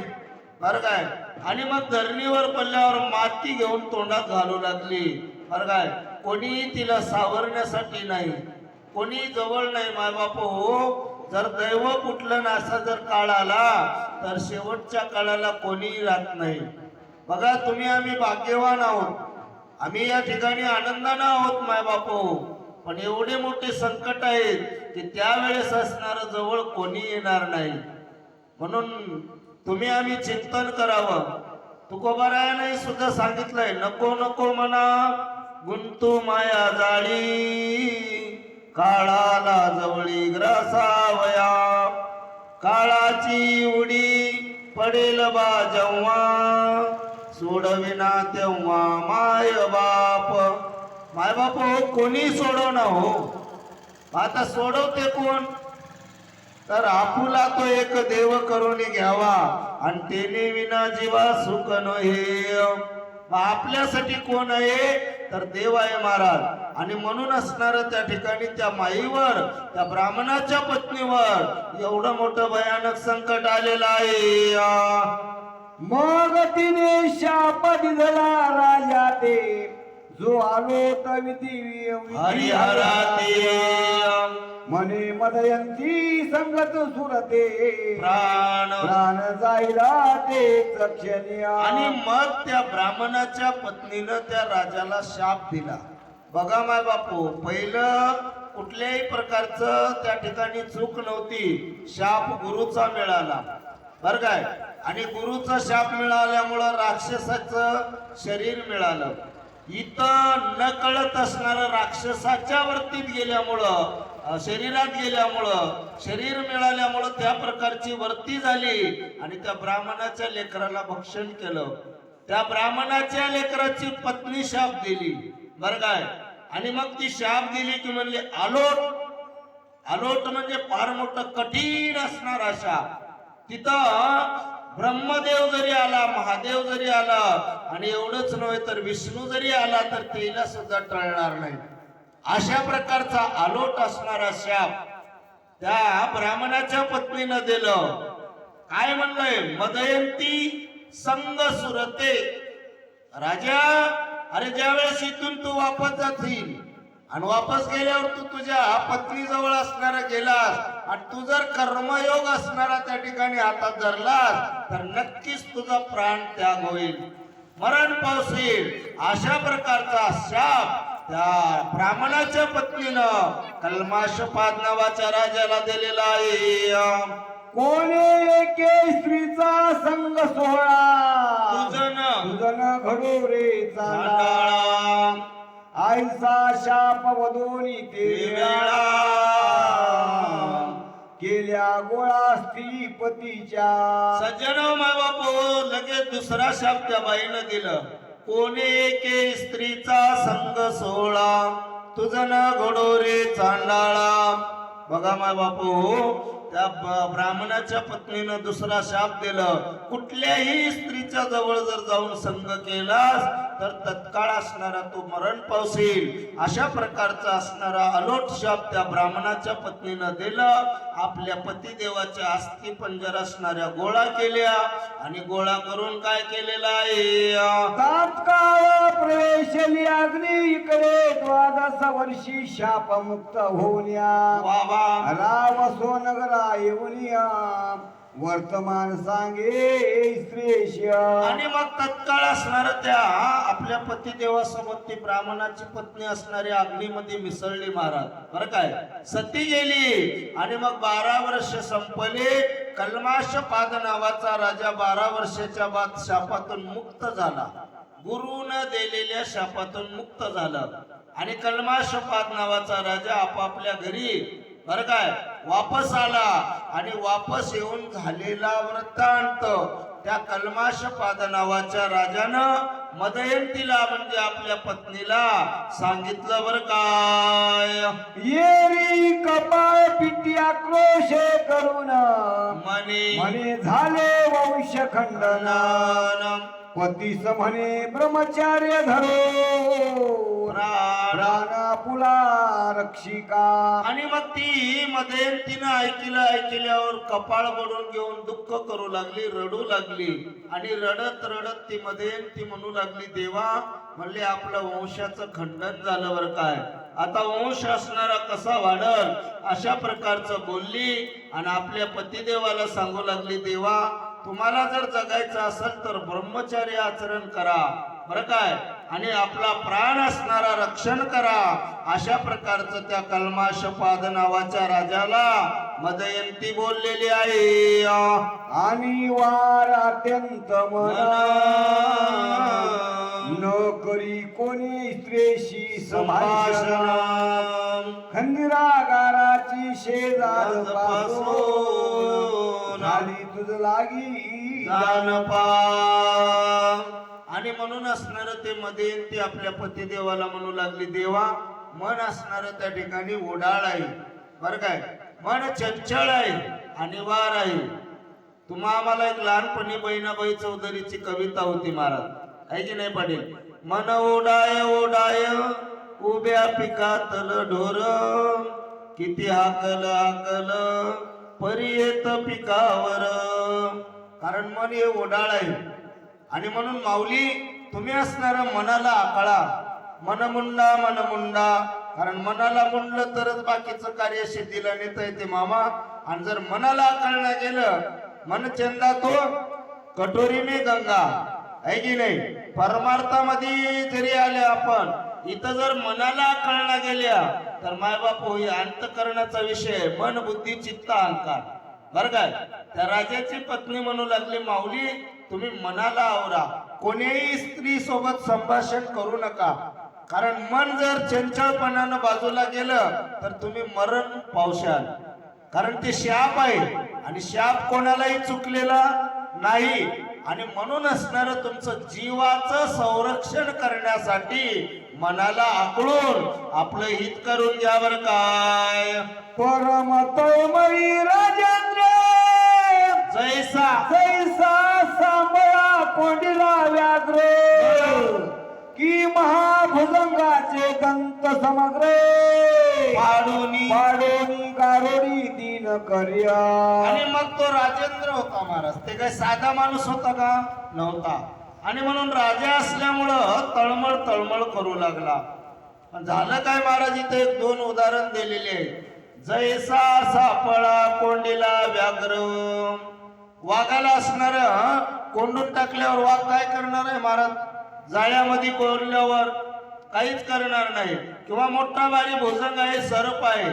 बरं काय, आणि मग धरणीवर पडल्यावर माती घेऊन तोंडात घालू लागली. बरं काय, कोणी तिला सावरण्यासाठी नाही, कोणी जवळ नाही. मायबाप हो, जर दैव कुठलं ना असा जर काळ आला तर शेवटच्या काळाला कोणीही राहत नाही. बघा, तुम्ही आम्ही भाग्यवान आहोत, आम्ही या ठिकाणी आनंदानं आहोत मायबाप हो, पण एवढे मोठे संकट आहेत की त्यावेळेस असणार जवळ कोणी येणार नाही. म्हणून तुम्ही आम्ही चिंतन करावं. तुकोबारायाने सुद्धा सांगितलंय, नको नको म्हणा गुंतू माया जाळी, काळाला जवळी ग्रासावया. काळाची उडी पडेल बा जेव्हा, सोडविना तेव्हा माय बाप. मायबाप हो, कोणी सोडव ना हो. आता सोडवते कोण? तर आपुला तो एक देव करून घ्यावा, आणि तेने विना जीवा सुख नये. आपल्यासाठी कोण आहे? तर देव आहे महाराज. आणि म्हणून असणार त्या ठिकाणी त्या माईवर, त्या ब्राह्मणाच्या पत्नीवर एवढं मोठं भयानक संकट आलेलं आहे. मग तिने शाप दिला राजा ते, जो आलो तविती हरिहराते. मने मदयंती संगत सुरते, प्राण प्राण जायला तेच क्षणी आणि मग त्या ब्राह्मणाच्या पत्नीनं त्या राजाला शाप दिला. बघा माय बापू, पहिलं कुठल्याही प्रकारचं त्या ठिकाणी चूक नव्हती, शाप गुरुचा मिळाला बर काय. आणि गुरुचा शाप मिळाल्यामुळं राक्षसाचं शरीर मिळालं. इथं न कळत असणारं राक्षसाच्या वरतीत गेल्यामुळं, शरीरात गेल्यामुळं, शरीर मिळाल्यामुळं त्या प्रकारची वर्ती झाली आणि त्या ब्राह्मणाच्या लेकराला भक्षण केलं. त्या ब्राह्मणाच्या लेकराची पत्नी शाप दिली बर काय. आणि मग ती शाप दिली की म्हणले आलोट. आलोट म्हणजे फार मोठं कठीण असणारा शाप. तिथं ब्रह्मदेव जरी आला, महादेव जरी आला आणि एवढंच नव्हे तर विष्णू जरी आला तर तिला सुद्धा टळणार नाही. अशा प्रकारचा आलोट असणारा शाप त्या ब्राह्मणाच्या पत्नीनं दिलं. काय म्हणलंय, मदयंती संग सुरते. राजा, अरे ज्या वेळेस इथून तू वापस जातील आणि वापस गेल्यावर तू तुझ्या पत्नी जवळ असणारा गेलास आणि तू जर कर्मयोग असणारा त्या ठिकाणी हातात धरलास तर नक्कीच तुझा प्राण त्याग होईल, मरण पावशील. अशा प्रकारचा शाप त्या ब्राह्मणाच्या पत्नीनं कल्माशपाद नावाच्या राजाला दिलेला आहे. कोणी एके स्त्रीचा संग सोहळा, तुझन घडो रे चांडाळा. आईचा शाप वदोनी ते वेळा, केल्या गोळा स्त्री पतीच्या. सज्जन माय बापू, लगेच दुसरा शाप त्या बाईनं दिलं. कोणी एके स्त्रीचा संग सोहळा, तुझन घडो रे चांडाळा. बघा माय बापू, त्या ब्राह्मणाच्या पत्नीनं दुसरा शाप दिलं. कुठल्याही स्त्रीच्या जवळ जर जाऊन संग केलास तर तत्काळ असणारा तो मरण पावशील. अशा प्रकारचा असणारा अलोट शाप त्या ब्राह्मणाच्या पत्नीनं दिलं. आपल्या पतिदेवाच्या अस्थि पंजर असणाऱ्या गोळा केल्या आणि गोळा करून काय केलेला आहे, तात्काळ प्रवेशली अग्नी इकडे 12 वर्षी शाप मुक्त होण्या. बाबा राव सोनगरा येऊनिया वर्तमान सांगे श्रेष. आणि मग तत्काळ असणार त्या आपल्या पतिदेवासमोर ती ब्राह्मणाची पत्नी असणारी अग्नीमध्ये मिसळली महाराज बरं काय. सती गेली आणि मग 12 वर्ष संपले. कल्माशपाद नावाचा राजा 12 वर्षाच्या बाद शापातून मुक्त झाला. गुरुनं दिलेल्या शापातून मुक्त झाला आणि कल्माशपाद नावाचा राजा आपापल्या घरी बरं काय वापस आला. आणि वापस येऊन झालेला वृत्तांत त्या कल्माशपाद नावाच्या राजानं मदयंतीला म्हणजे आपल्या पत्नीला सांगितलं बरं काय. येरी कपाळ पिटी आक्रोश करून म्हणे झाले वंश खंडन. पतीस म्हणे ब्रह्मचार्य धरो प्राण पुला रक्षिका. आणि मग ती मदयंतीनं ऐकल्यावर कपाळ बडून घेऊन दुःख करू लागली, रडू लागली. आणि रडत रडत ती मदयंती म्हणू लागली, देवा म्हणले आपलं वंशाचं खंडन झालं बरं काय. आता वंश असणारा कसा वाढल अशा प्रकारचं बोलली. आणि आपल्या पतिदेवाला सांगू लागली, देवा तुम्हाला जर जगायचं असेल तर ब्रह्मचार्य आचरण करा बरं काय. आणि आपला प्राण असणारा रक्षण करा. अशा प्रकारचं त्या कल्माशपाद नावाच्या राजाला मदयंती बोललेली आहे. आणि वार अत्यंत न करी कोणी स्त्रीशी संभाषण. खंदिरागाराची शेजार पासून झाली तुझ लागी जानपा. आणि म्हणून असणार ते मदयंती आपल्या पतिदेवाला म्हणू लागली, देवा मन असणार त्या ठिकाणी ओढाळ आहे बरं काय, मन चंचल आहे आणि वार आहे. तुम्हा आम्हाला एक लहानपणी बहिणाबाई चौधरीची कविता होती महाराज, आहे की नाही पाटील. मन ओढाय ओढाय उभ्या पिकातल ढोर, किती हाकल हाकल परी येत पिकावर. कारण मन हे ओढाळ आहे. आणि म्हणून माऊली तुम्ही असणारा मनाला आकळा. मनमुंडा मनमुंडा. कारण मनाला मुंडलं तरच बाकीचं कार्य सिद्धीला नेता येते मामा. आणि जर मनाला आकळलं गेलं मन चंदा तो कटोरी में गंगा आहे की नाही. परमार्थामध्ये जरी आले आपण, इथं जर मनाला कळना गेल्या तर मायबाप होई अंतकरणाचा विषय मन बुद्धी चित्त अहंकार. बर काय, त्या राजाची पत्नी म्हणू लागली, माऊली तुम्ही मनाला आवरा, कोणीही स्त्री सोबत संभाषण करू नका, कारण मन जर चंचलपणानं बाजूला गेलं तर तुम्ही मरण पावशाल. कारण ते शाप आहे आणि शाप कोणालाही चुकलेला नाही. आणि म्हणून असणार तुमचं जीवाचं संरक्षण करण्यासाठी मनाला आकळून आपलं हित करून घ्या. बर काय, परम तळमळी राजेंद्र जैसा जैसा सांभळा कोंडीला व्याघ्र की महाभुजंगाचे दंत समग्र पाडूनी पाडोनी गारोडी दीन कर्या. आणि मग तो राजेंद्र होता महाराज. ते काय साधा माणूस होता का? नव्हता. आणि म्हणून राजा असल्यामुळं तळमळ तळमळ करू लागला. पण झालं काय महाराज, इथे एक दोन उदाहरण दिलेले आहेत. जैसा सापळा कोंडीला व्याघ्र, वाघाला असणार कोंडून टाकल्यावर वाघ काय करणार आहे महाराज? जाळ्यामध्ये कोरल्यावर काहीच करणार नाही. किंवा मोठा भारी भुजंग आहे, सर्प आहे,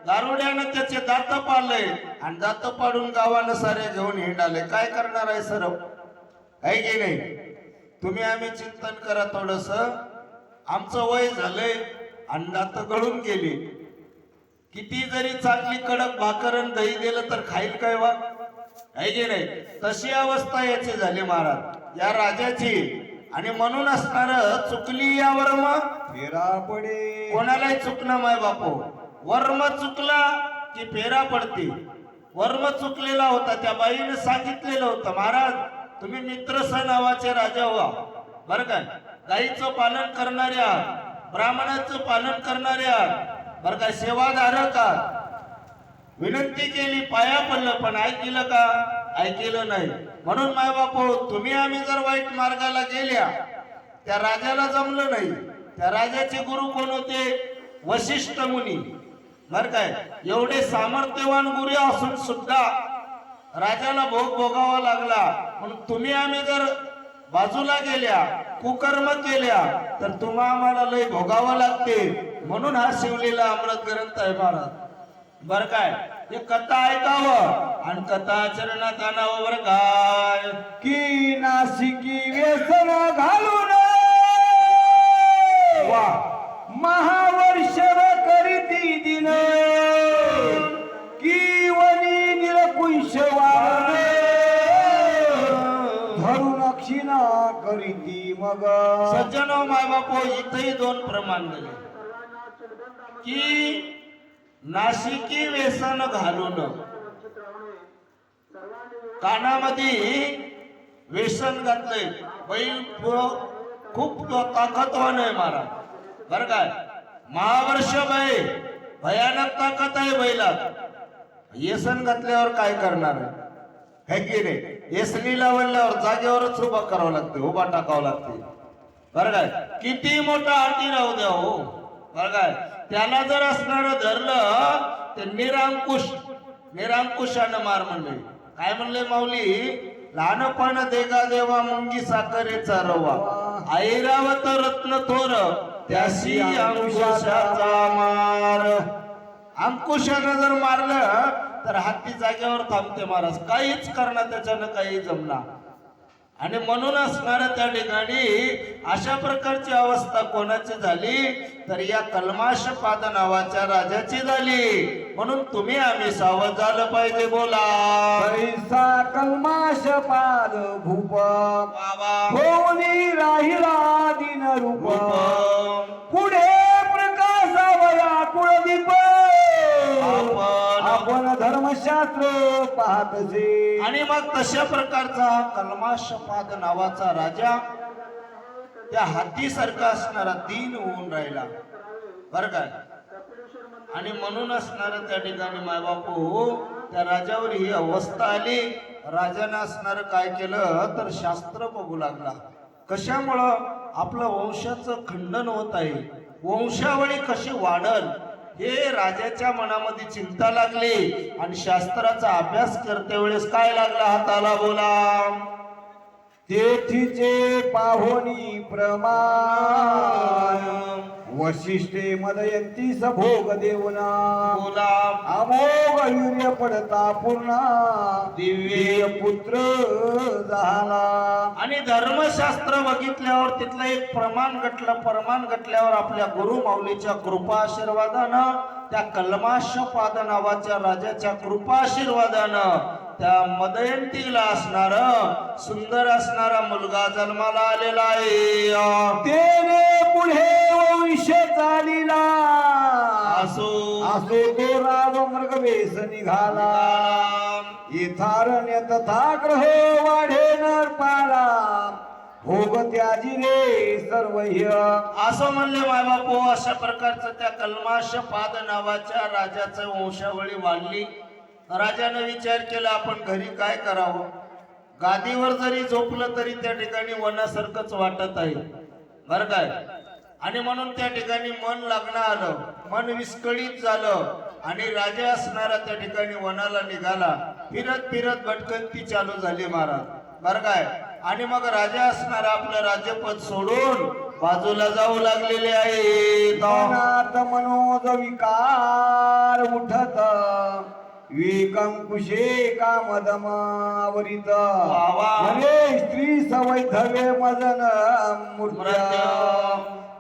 दारुड्यानं त्याचे दात पाडले आणि दात पाडून गावानं सारे घेऊन हिंडाले, काय करणार आहे सर्प? आहे की नाही? तुम्ही आम्ही चिंतन करा थोडस. आमचं वय झालंय आणि दात गळून गेली, किती जरी चांगली कडक भाकर आणि दही दिलं तर खाईल काय वाघ? आहे की नाही? तशी अवस्था याची झाली महाराज या राजाची. आणि म्हणून असणार चुकली या वर्म फेरा पडे. कोणालाही चुकणं माय बापू, वर्म चुकला की फेरा पडते. वर्म चुकलेला होता, त्या बाईने सांगितलेलं होतं, महाराज तुम्ही मित्रस नावाचे राजा व्हा. बरं काय, गाईचं पालन करणाऱ्या, ब्राह्मणाचं पालन करणाऱ्या, बरं काय, सेवाधारक आहात. विनंती केली, पाया पडलं, पण ऐकलं का? ऐकलं नाही. म्हणून माय बापू, तुम्ही आम्ही जर वाईट मार्गाला गेल्या, त्या राजाला जमलं नाही. त्या राजाचे गुरु कोण होते? वशिष्ठ मुनी. बर काय, एवढे सामर्थ्यवान गुरु असून सुद्धा राजाला भोग भोगावा लागला. म्हणून तुम्ही आम्ही जर बाजूला गेल्या, कुकर्म केल्या, तर तुम्हा आम्हाला लय भोगावं लागते. म्हणून हा शिवलेला अमृत ग्रंथ आहे महाराज. बर काय, हे कथा ऐकावं आणि कथा आचरणात आणावं. बर काय, की नाशिकी व्यसन घालून वा महावर्षव करीती दिन की वनी निरकुंश वारणे धरून क्षीणा करीती मग. सज्जनो माय बापू, इथेही दोन प्रमाण दिले की नाशिकी व्यसन घालून, कानामध्ये व्यसन घातलंय. बैल खूप ताकदवान आहे महाराज. बर काय, महावर्षभ आहे, भयानक ताकद आहे बैलात. व्यसन घातल्यावर काय करणार आहे की नाही? येसनीला वळल्यावर जागेवरच उभा करावं लागते, उभा टाकावं लागते. बर काय, किती मोठा हाती राहू द्या हो. बर काय, त्याला जर असणार धरलं ते निरांकुशानं मार म्हणले. काय म्हणले माऊली? लहानपण देगा देवा मुंगी साखरेचा रवा, ऐरावत रत्न थोर त्याशी अंकुशाचा मार. अंकुशानं जर मारलं तर हत्ती जागेवर थांबते महाराज, काहीच करणार त्याच्यानं काही जमणार. आणि म्हणून असणार त्या ठिकाणी अशा प्रकारची अवस्था कोणाची झाली तर या कल्माशपाद नावाच्या राजाची झाली. म्हणून तुम्ही आम्ही सावध झालं पाहिजे. बोला, पैसा कल्माशपाद भूप बाबा होऊनी राहिला दिन रूप पुढे प्रकाशावया कुळदीप आपण धर्मशास्त्र पाहतसे. आणि मग तशा प्रकारचा कल्माशपाद नावाचा राजा त्या हातीसारखा असणारा दीन होऊन राहिला. बर काय, आणि म्हणून असणार त्या ठिकाणी मायबापू त्या राजावर ही अवस्था आली. राजानं असणार काय केलं तर शास्त्र बघू लागला. कशामुळं? आपलं वंशाचं खंडन होत आहे, वंशावळी कशी वाढल हे राजाच्या मनामध्ये चिंता लागली आणि शास्त्राचा अभ्यास करते वेळेस काय लागला हाताला बोला तेथीचे पाहोनी प्रमाण वशिष्ठे मदयंती सभोग देवना बोला अमोघ वीर्य पडता पूर्णा दिव्य पुत्र झाला. आणि धर्मशास्त्र बघितल्यावर तिथलं एक प्रमाण घटल्यावर आपल्या गुरु माऊलीच्या कृपा आशीर्वादानं त्या कलमाशपाद नावाच्या राजाच्या कृपा आशीर्वादानं त्या मदयंतीला असणार सुंदर असणारा मुलगा जन्माला आलेला आहे. तेने पुढे वंश चालिला असो असो तो राज मृगवेश निघाला. इथारण्य तथा ग्रह वाढे नरपाला भोग त्याजी रे सर्वह्य. असं म्हणले मायबापू. अशा प्रकारचं त्या कलमाशपाद नावाच्या राजाचं वंशावळी वाढली. राजानं विचार केला आपण घरी काय करावं. गादीवर जरी झोपलं तरी त्या ठिकाणी वनासारखंच वाटत आहे बरं काय. आणि म्हणून त्या ठिकाणी मन लागणं आलं, मन विस्कळीत झालं आणि राजा असणारा त्या ठिकाणी वनाला निघाला. फिरत फिरत भटकंती चालू झाली महाराज बरं काय. आणि मग राजा असणारा आपलं राज्यपद सोडून बाजूला जाऊ लागलेले आहे. मनात मनोज विकार उठत विकंकुशे कामदमावरित म्हणे स्त्री सवैधवे मजन मूर्त्या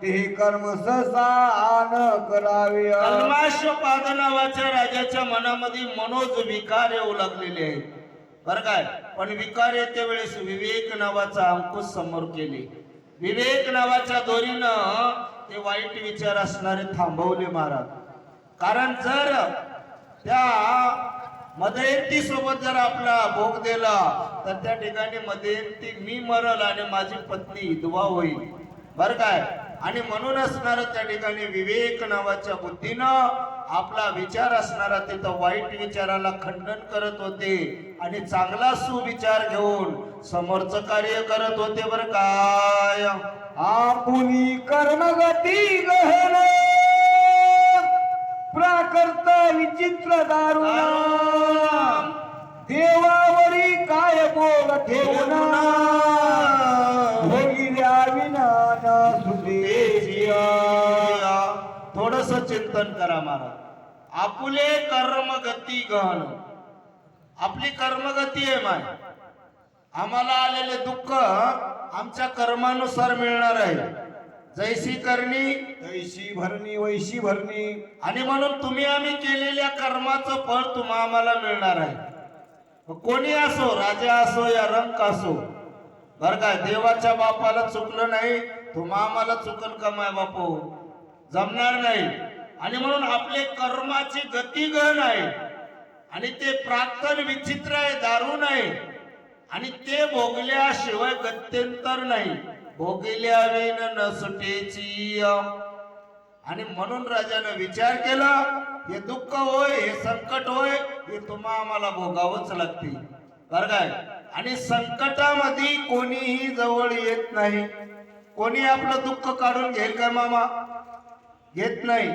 ते कर्म ससान करावे. कलमाशपाद नावाच्या राजाच्या मनामध्ये मनोज विकार येऊ लागलेले आहेत बरं काय. पण विकार येते वेळेस विवेक नावाचा अंकुश समोर केले. विवेक नावाच्या दोरीनं ते वाईट विचार असणारे थांबवले महाराज. कारण जर त्या मदयंती सोबत जर आपला भोग दिला तर त्या ठिकाणी मदयंती मी मरल आणि माझी पत्नी विधवा होईल बर काय. आणि म्हणून असणार त्या ठिकाणी विवेक नावाच्या बुद्धीनं आपला विचार असणारा तिथं वाईट विचाराला खंडन करत होते आणि चांगला सुविचार घेऊन समोरचं कार्य करत होते बर काय. आपुली कर्मगती गहन प्राकर्त विचित्र दारुण देवावरी काय बोल ठेवून भोगिल्या विना सुदेशी. थोडस चिंतन करा महाराज. आपुले कर्मगती गहन. आपली कर्मगती आहे माय. आम्हाला आलेले दुःख आमच्या कर्मानुसार मिळणार आहे. जैसी करणी तैशी भरणी वैशी भरणी. आणि म्हणून तुम्ही आम्ही केलेल्या कर्माचं फळ तुम्हा आम्हाला मिळणार आहे. कोणी असो, राजा असो या रंक असो बर काय. देवाच्या बापाला चुकलं नाही तुम्हा आम्हाला चुकल का माय बापू जमणार नाही. आणि म्हणून आपले कर्माची गती गहन आहे आणि ते प्राक्तन विचित्र आहे, दारुण आहे. आणि ते भोगल्याशिवाय गत्यंतर नाही. भोगल्या विन न सुटेची. आणि म्हणून राजानं विचार केला हे दुःख होय, हे संकट होय, हे तुम्हा आम्हाला भोगावंच लागते बर काय. आणि संकटामध्ये कोणीही जवळ येत नाही. कोणी आपलं दुःख काढून घेईल का मामा? घेत नाही.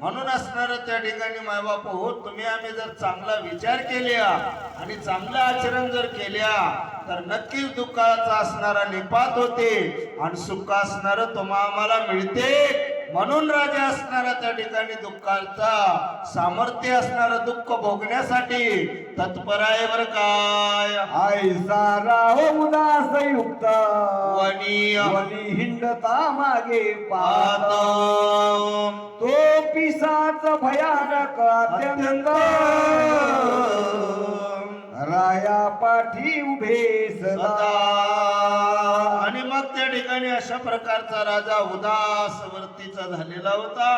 म्हणून असणार त्या ठिकाणी मायबाप हो तुम्ही आम्ही जर चांगला विचार केल्या आणि चांगलं आचरण जर केल्या तर नक्कीच दुःखाचा असणारा निपात होते आणि सुख असणार तुम्हा आम्हाला मिळते. म्हणून राजा असणारा त्या ठिकाणी दुःखाचा सामर्थ्य असणार दुःख भोगण्यासाठी तत्पर आहे बर काय. ऐसा राव उदास युक्त वनी वनी हिंडता मागे पाहत तो पिसाच भयानक अत्यंत राया पाठी उभे सदा. आणि मग त्या ठिकाणी अशा प्रकारचा राजा उदास वरतीचा झालेला होता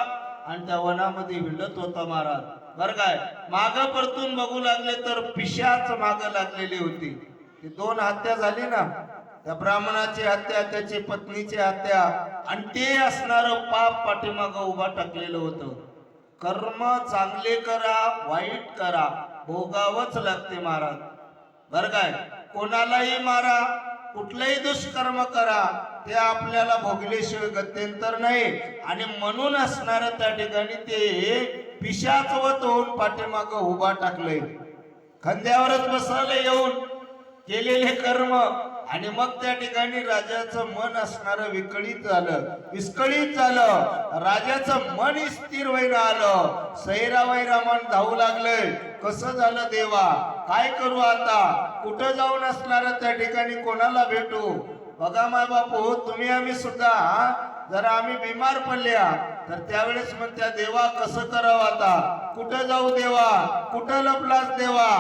आणि त्या वनामध्ये हिंडत होता महाराज बर काय. माग परतून बघू लागले तर पिशाच माग लागलेली होती. ती दोन हत्या झाली ना, त्या ब्राह्मणाची हत्या, त्याची पत्नीची हत्या आणि ते असणार पाप पाठीमाग उभा टाकलेलं होतं. कर्म चांगले करा वाईट करा भोगावंच लागते महाराज बर काय. कोणालाही मारा कुठलंही दुष्कर्म करा ते आपल्याला भोगल्याशिवाय गत्यंतर नाही. आणि म्हणून असणार त्या ठिकाणी ते पिशाचवत होऊन पाठीमाग उभा टाकलंय, खांद्यावरच बसवलं येऊन केलेले कर्म. आणि मग त्या ठिकाणी राजाचं मन असणारं विस्कळीत झालं. राजाचं मन स्थिर व्हायला आलं. सैरावैरामन धावू लागले, कसं झालं देवा, काय करू आता, कुठं जाऊन असणार त्या ठिकाणी, कोणाला भेटू. बघा माय बापू, तुम्ही आम्ही सुद्धा जरा आम्ही बिमार पडल्या तर त्यावेळेस म्हणत्या देवा कसं करावं आता, कुठं जाऊ देवा, कुठं लपलास देवा,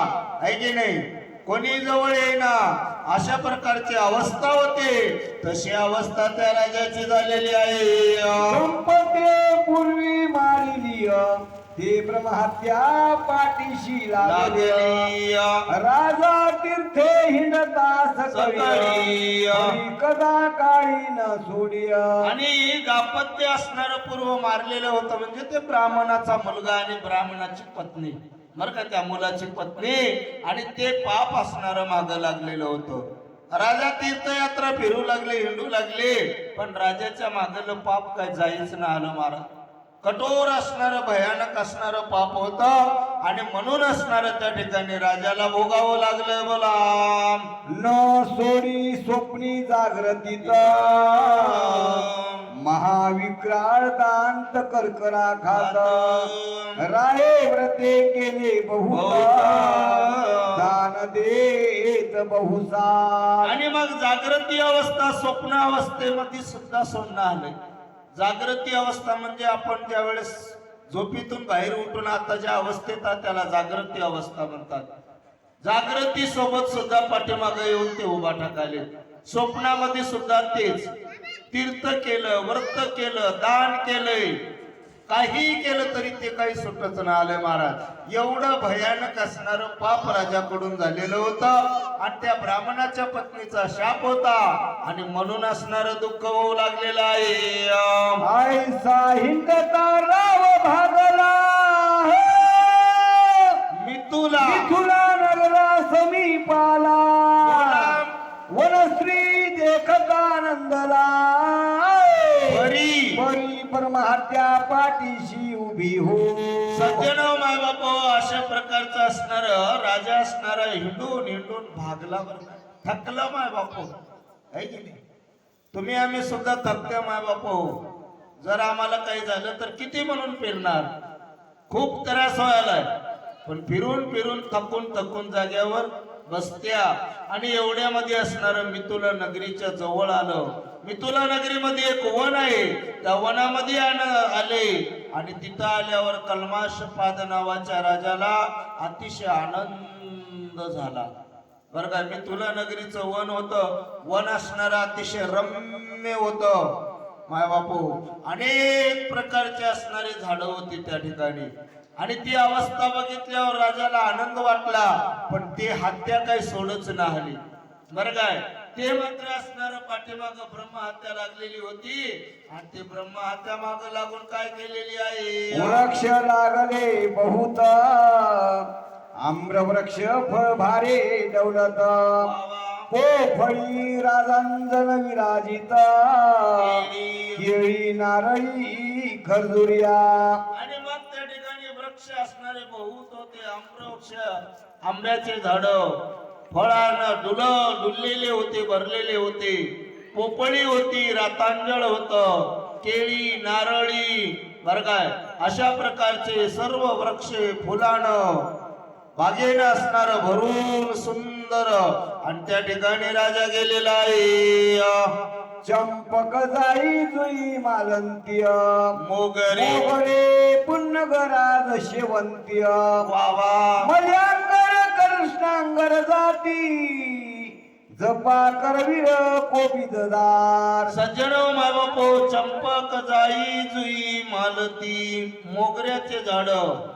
आहे की नाही, कोणी जवळ येईना, अशा प्रकारची अवस्था होते. तशी अवस्था त्या राजाची झालेली आहे. संपते पूर्वी मारिली ते ब्रह्महत्या पाठीशी लागली. राजा तीर्थे हिंडता सकळी कदा काळी न सोडी. आणि दाम्पत्य असणार पूर्व मारलेलं होतं, म्हणजे ते ब्राह्मणाचा मुलगा आणि ब्राह्मणाची पत्नी, बरं का, त्या मुलाची पत्नी. आणि ते पाप असणार माग लागलेलं होतं. राजा तीर्थयात्रा फिरू लागले, हिंडू लागले, पण राजाच्या मागलं पाप काय जायच ना आलं महाराज. कठोर असणार, भयानक असणार पाप होत. आणि म्हणून असणार त्या ठिकाणी राजाला भोगावं लागलं. बोला न सोडी स्वप्नी जागृतीत महाविक्राळ दांत कर्करा खात. राये व्रते केले बहुत दान देत बहुसा. आणि मग जागृती अवस्था स्वप्न अवस्थेमध्ये सुद्धा सोडणं आलंय. जागृती अवस्था म्हणजे आपण ज्या वेळेस झोपीतून बाहेर उठून आता ज्या अवस्थेत आहे त्याला जागृती अवस्था म्हणतात. जागृती सोबत सुद्धा पाठीमागे येऊन ते उभा टाकाले. स्वप्नामध्ये सुद्धा तेच, तीर्थ केलं, व्रत केलं, दान केलंय, काही केलं तरी ते काही सुटच ना आलंय महाराज. एवढं भयानक असणारं पाप राजाकडून झालेलं होतं. आणि त्या ब्राह्मणाच्या पत्नीचा शाप होता. आणि म्हणून असणारं दुःख होऊ लागलेलं आहे. आयसा हिंडता राव भागला मिथुला नगरा समीपाला. वनश्री देखता नंदला बरी बरी परमहत्या पाठीशी उभी हो. सज्जन माय बाप, अशा प्रकारचं असणार राजा असणार हिंडून हिंडून भागला, बरं थकला माय बाप, आहे की नाही. तुम्ही आम्ही सुद्धा थकत्या माय बाप. जर आम्हाला काही झालं तर किती म्हणून फिरणार, खूप त्रास व्हायलाय. पण फिरून फिरून थकून जाग्यावर बसत्या. आणि एवढ्यामध्ये असणार मिथुला नगरीच्या जवळ आलं. मिथुला नगरीमध्ये एक वन आहे, त्या वनामध्ये आले. आणि तिथं आल्यावर कल्माशपाद नावाच्या राजाला अतिशय आनंद झाला, बरं का. मिथुला नगरीचं वन होतं. वन असणारं अतिशय रम्य होतं माय बापू. अनेक प्रकारचे असणारी झाडं होती त्या ठिकाणी. आणि ती अवस्था बघितल्यावर राजाला आनंद वाटला. पण ते हत्या काही सोडच नाही, बरं काय. ते मात्र असणार पाठीमाग ब्रह्महत्या लागलेली होती. आणि ते ब्रह्महत्या माग लागून काय केलेली आहे. वृक्ष लागले बहुत आम्रवृक्ष फळ भारे दौलत. पोफळी राजांजन विराजित केळी नारळी खरजुरिया. आणि मग त्या ठिकाणी वृक्ष असणारे बहुत होते. आम्रवृक्ष, आंब्याचे झाड फळानं डुललेले होते, भरलेले होते. पोपळी होती, रातांजळ होत, केळी नारळी, बरं काय. अशा प्रकारचे सर्व वृक्ष फुलानं बागेनं असणार भरून सुंदर. आणि त्या ठिकाणी राजा गेलेला आहे. चंपक जाई जुई मालंत्य मोगरे पुन्नगराज शेवंत्य. वावा मल्यांगर कृष्णांगर जाती जपा करवीर कोपिददार. सज्जन माय बापो, चंपक जाई जुई मालती, मोगऱ्याचे झाड,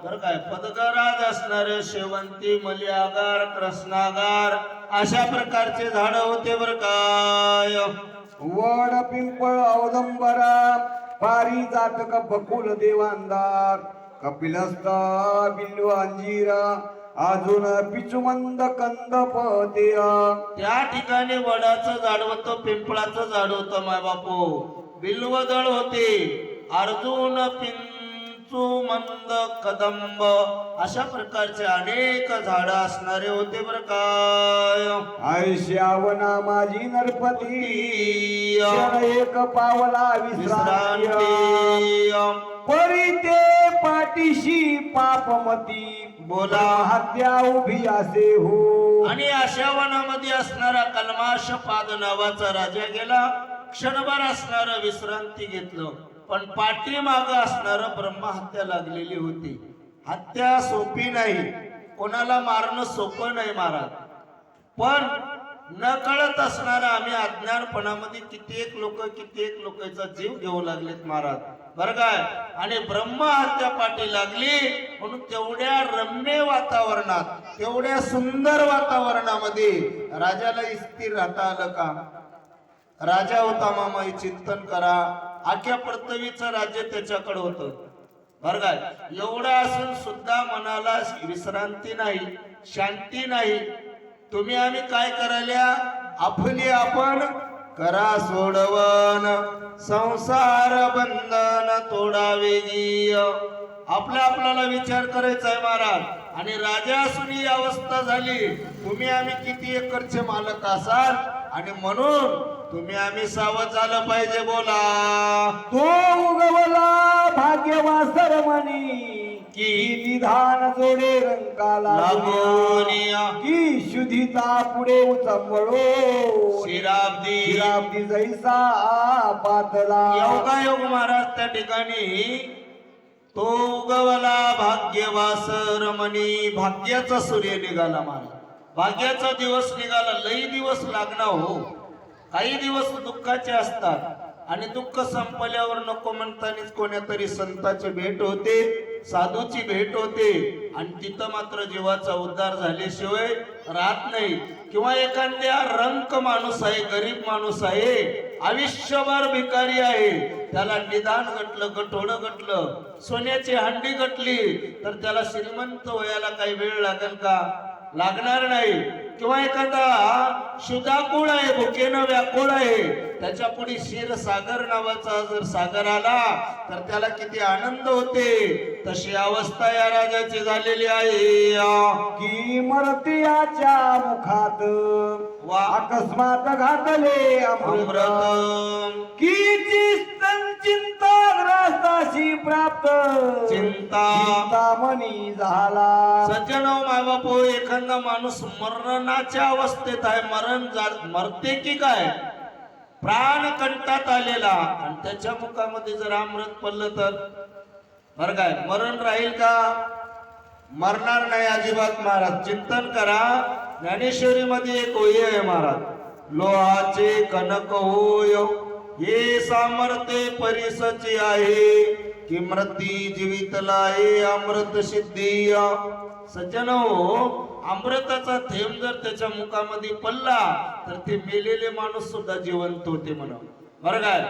बरं काय. पदगराज असणारे शेवंती, मल्यागार, कृष्णागार, अशा प्रकारचे झाड होते बरं काय. वड पिंपळ औदंबरा पारिजातक बकुल देवांदार कपिलस्थ बिल्व अंजीर अजून पिचुमंद कंद पते त्या ठिकाणी वडाचं झाड होतं, पिंपळाचं झाड होतं माय बापू, बिल्वदळ होते, अर्जुन पिंचू मंद कदंब अशा प्रकारचे अनेक झाड असणारे होते बर काय. आयुष्यावना माझी नरपती क्षण एक पावला विश्रांती विश्रांती परी ते पाठीशी पापमती बोला. हत्या उभी असे हो. आणि अशा वनामध्ये असणारा कल्माश पाद नावाचा राजा गेला, क्षणभर असणार विश्रांती घेतलं, पण पाठीमाग असणार ब्रह्महत्या लागलेली होती. हत्या सोपी नाही, कोणाला मारणं सोपं नाही महाराज, पण न कळत असणारा आम्ही अज्ञानपणामध्ये कित्येक लोकांचा जीव घेऊ लागलेत महाराज बरं काय. आणि ब्रह्महत्या पाठी लागली म्हणून तेवढ्या रम्य वातावरणात, तेवढ्या सुंदर वातावरणामध्ये राजाला स्थिर राहता आलं का. राजा होता मामा, हे चिंतन करा, आख्या पृथ्वीचं राज्य त्याच्याकडे होतं बरं काय. एवढं असून सुद्धा मनाला विश्रांती नाही, शांती नाही. तुम्ही आम्ही काय करायला, आपली आपण करा सोडवन, संसार बंधन तोडावेगी. आपल्याला विचार करायचा आहे महाराज. आणि राजा असून ही अवस्था झाली, तुम्ही आम्ही किती एकरचे मालक असाल, आणि म्हणून तुम्ही आम्ही सावध झालं पाहिजे. बोला. तो उगवला भाग्यवासर म्हणी की निधान जोडे रंकाला लागोनिया की शुद्धीता पुढे उचंबळो शिराब्दी शिराब्दी जैसा पातला. योगायोग महाराज त्या ठिकाणी तो उगवला भाग्यवासर म्हणी, भाग्याचा सूर्य निघाला महाराज, भाग्याचा दिवस निघाला. लई दिवस लागणार हो, काही दिवस दुःखाचे असतात, आणि दुःख संपल्यावर नको म्हणतानीच कोण्यातरी संताची भेट होते, साधूची भेट होते, आणि तिथं मात्र जीवाचा उद्धार झाल्याशिवाय राहत नाही. किंवा एखाद्या रंक माणूस आहे, गरीब माणूस आहे, आयुष्यभर भिकारी आहे, त्याला निदान गटलं, गठोडं गटलं, सोन्याची हंडी गटली, तर त्याला श्रीमंत व्हायला काही वेळ लागेल का? लागणार नाही. किंवा एखादा शुदाकुळ आहे, भुकेनं व्याकुळ आहे, त्याच्या पुढे क्षीरसागर नावाचा जर सागर आला तर त्याला किती आनंद होते. तशी अवस्था या राजाची झालेली आहे. की मरतियाच्या मुखात वा अकस्मात घातले अमृत अमृत की चिंताग्रस्ताशी प्राप्त चिंतामणी झाला. सज्जनव माय बापू, एखादा माणूस मरणाच्या अवस्थेत आहे, मरते की काय, प्राण कंटात आलेला, आणि त्याच्या मुखामध्ये जर अमृत पडलं तर बरं काय, मरण राहील का? मरणार नाही अजिबात महाराज. चिंतन करा. ज्ञानेश्वरी मध्ये एक ओळी आहे महाराज, लोहाचे कनक होय हे सामर्थ्य परिसची आहे, किमृती जीवितला हे अमृत सिद्धी. सज्जन हो, अमृताचा थेंब जर त्याच्या मुखामध्ये पडला तर ते मेलेले माणूस सुद्धा जिवंत होते म्हणा बरं काय.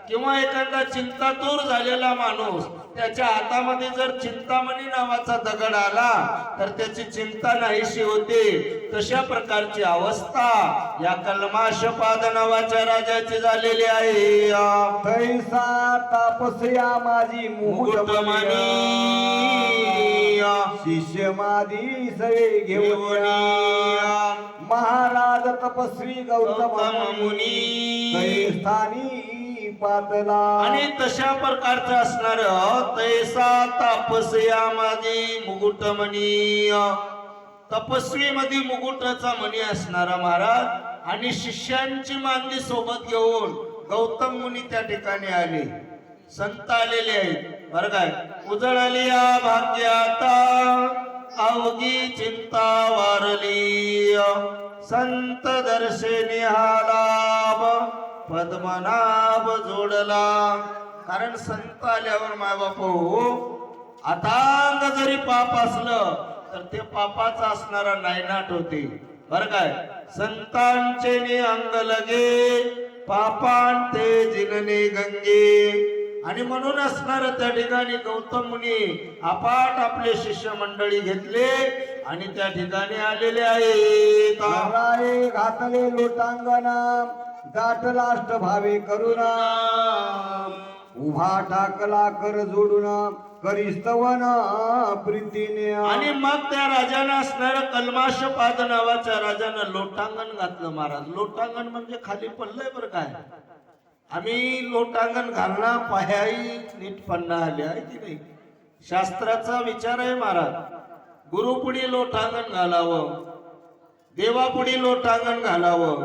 किंवा एखादा चिंतातूर झालेला माणूस, त्याच्या हातामध्ये जर चिंतामणी नावाचा दगड आला तर त्याची चिंता नाहीशी होते. तशा प्रकारची अवस्था या कल्माशपाद नावाच्या राजाची झालेली आहे. तैसा तापसया माझी मुकुटमणी शिष्य माझी सवे घेऊन महाराज तपस्वी गौतम मुनी स्थानी पातला. आणि तशा प्रकारचं असणार तैसा तापसया माझी मुकुटमणी, तपस्वी मध्ये मुकुटाचा मणी असणारा महाराज, आणि शिष्यांची मांदी सोबत घेऊन गौतम मुनी त्या ठिकाणी आले, संत आलेले आहेत बरं काय. उजळली या भाग्याता अवघी चिंता वारली, संत दर्शनी हा लाभ पद्मनाभ जोडला. कारण संत आल्यावर माय बापू, अथांग जरी पाप असलं तर ते पापाचा असणारा नायनाट होते बरं काय. संतांचे अंग लगे पापांते जिनने गंगे, आणि म्हणून असणार त्या ठिकाणी गौतम मुनी अपाट आपले शिष्य मंडळी घेतले आणि त्या ठिकाणी आलेले आहेत. राये घातले लोटांगणा दाटला अष्टभावे करुणा उभा टाकला कर जोडून करिस्तवन प्रीतीने. आणि मग त्या राजानं असणाऱ्या कल्माशपाद नावाच्या राजानं लोटांगण घातलं. महाराज लोटांगण म्हणजे खाली पडलंय बरं काय. आम्ही लोटांगण घालणार पायाही नीट पडणं आले आहे की नाही. शास्त्राचा विचार आहे महाराज. गुरुपुढी लोटांगण घालावं, देवापुढी लोटांगण घालावं,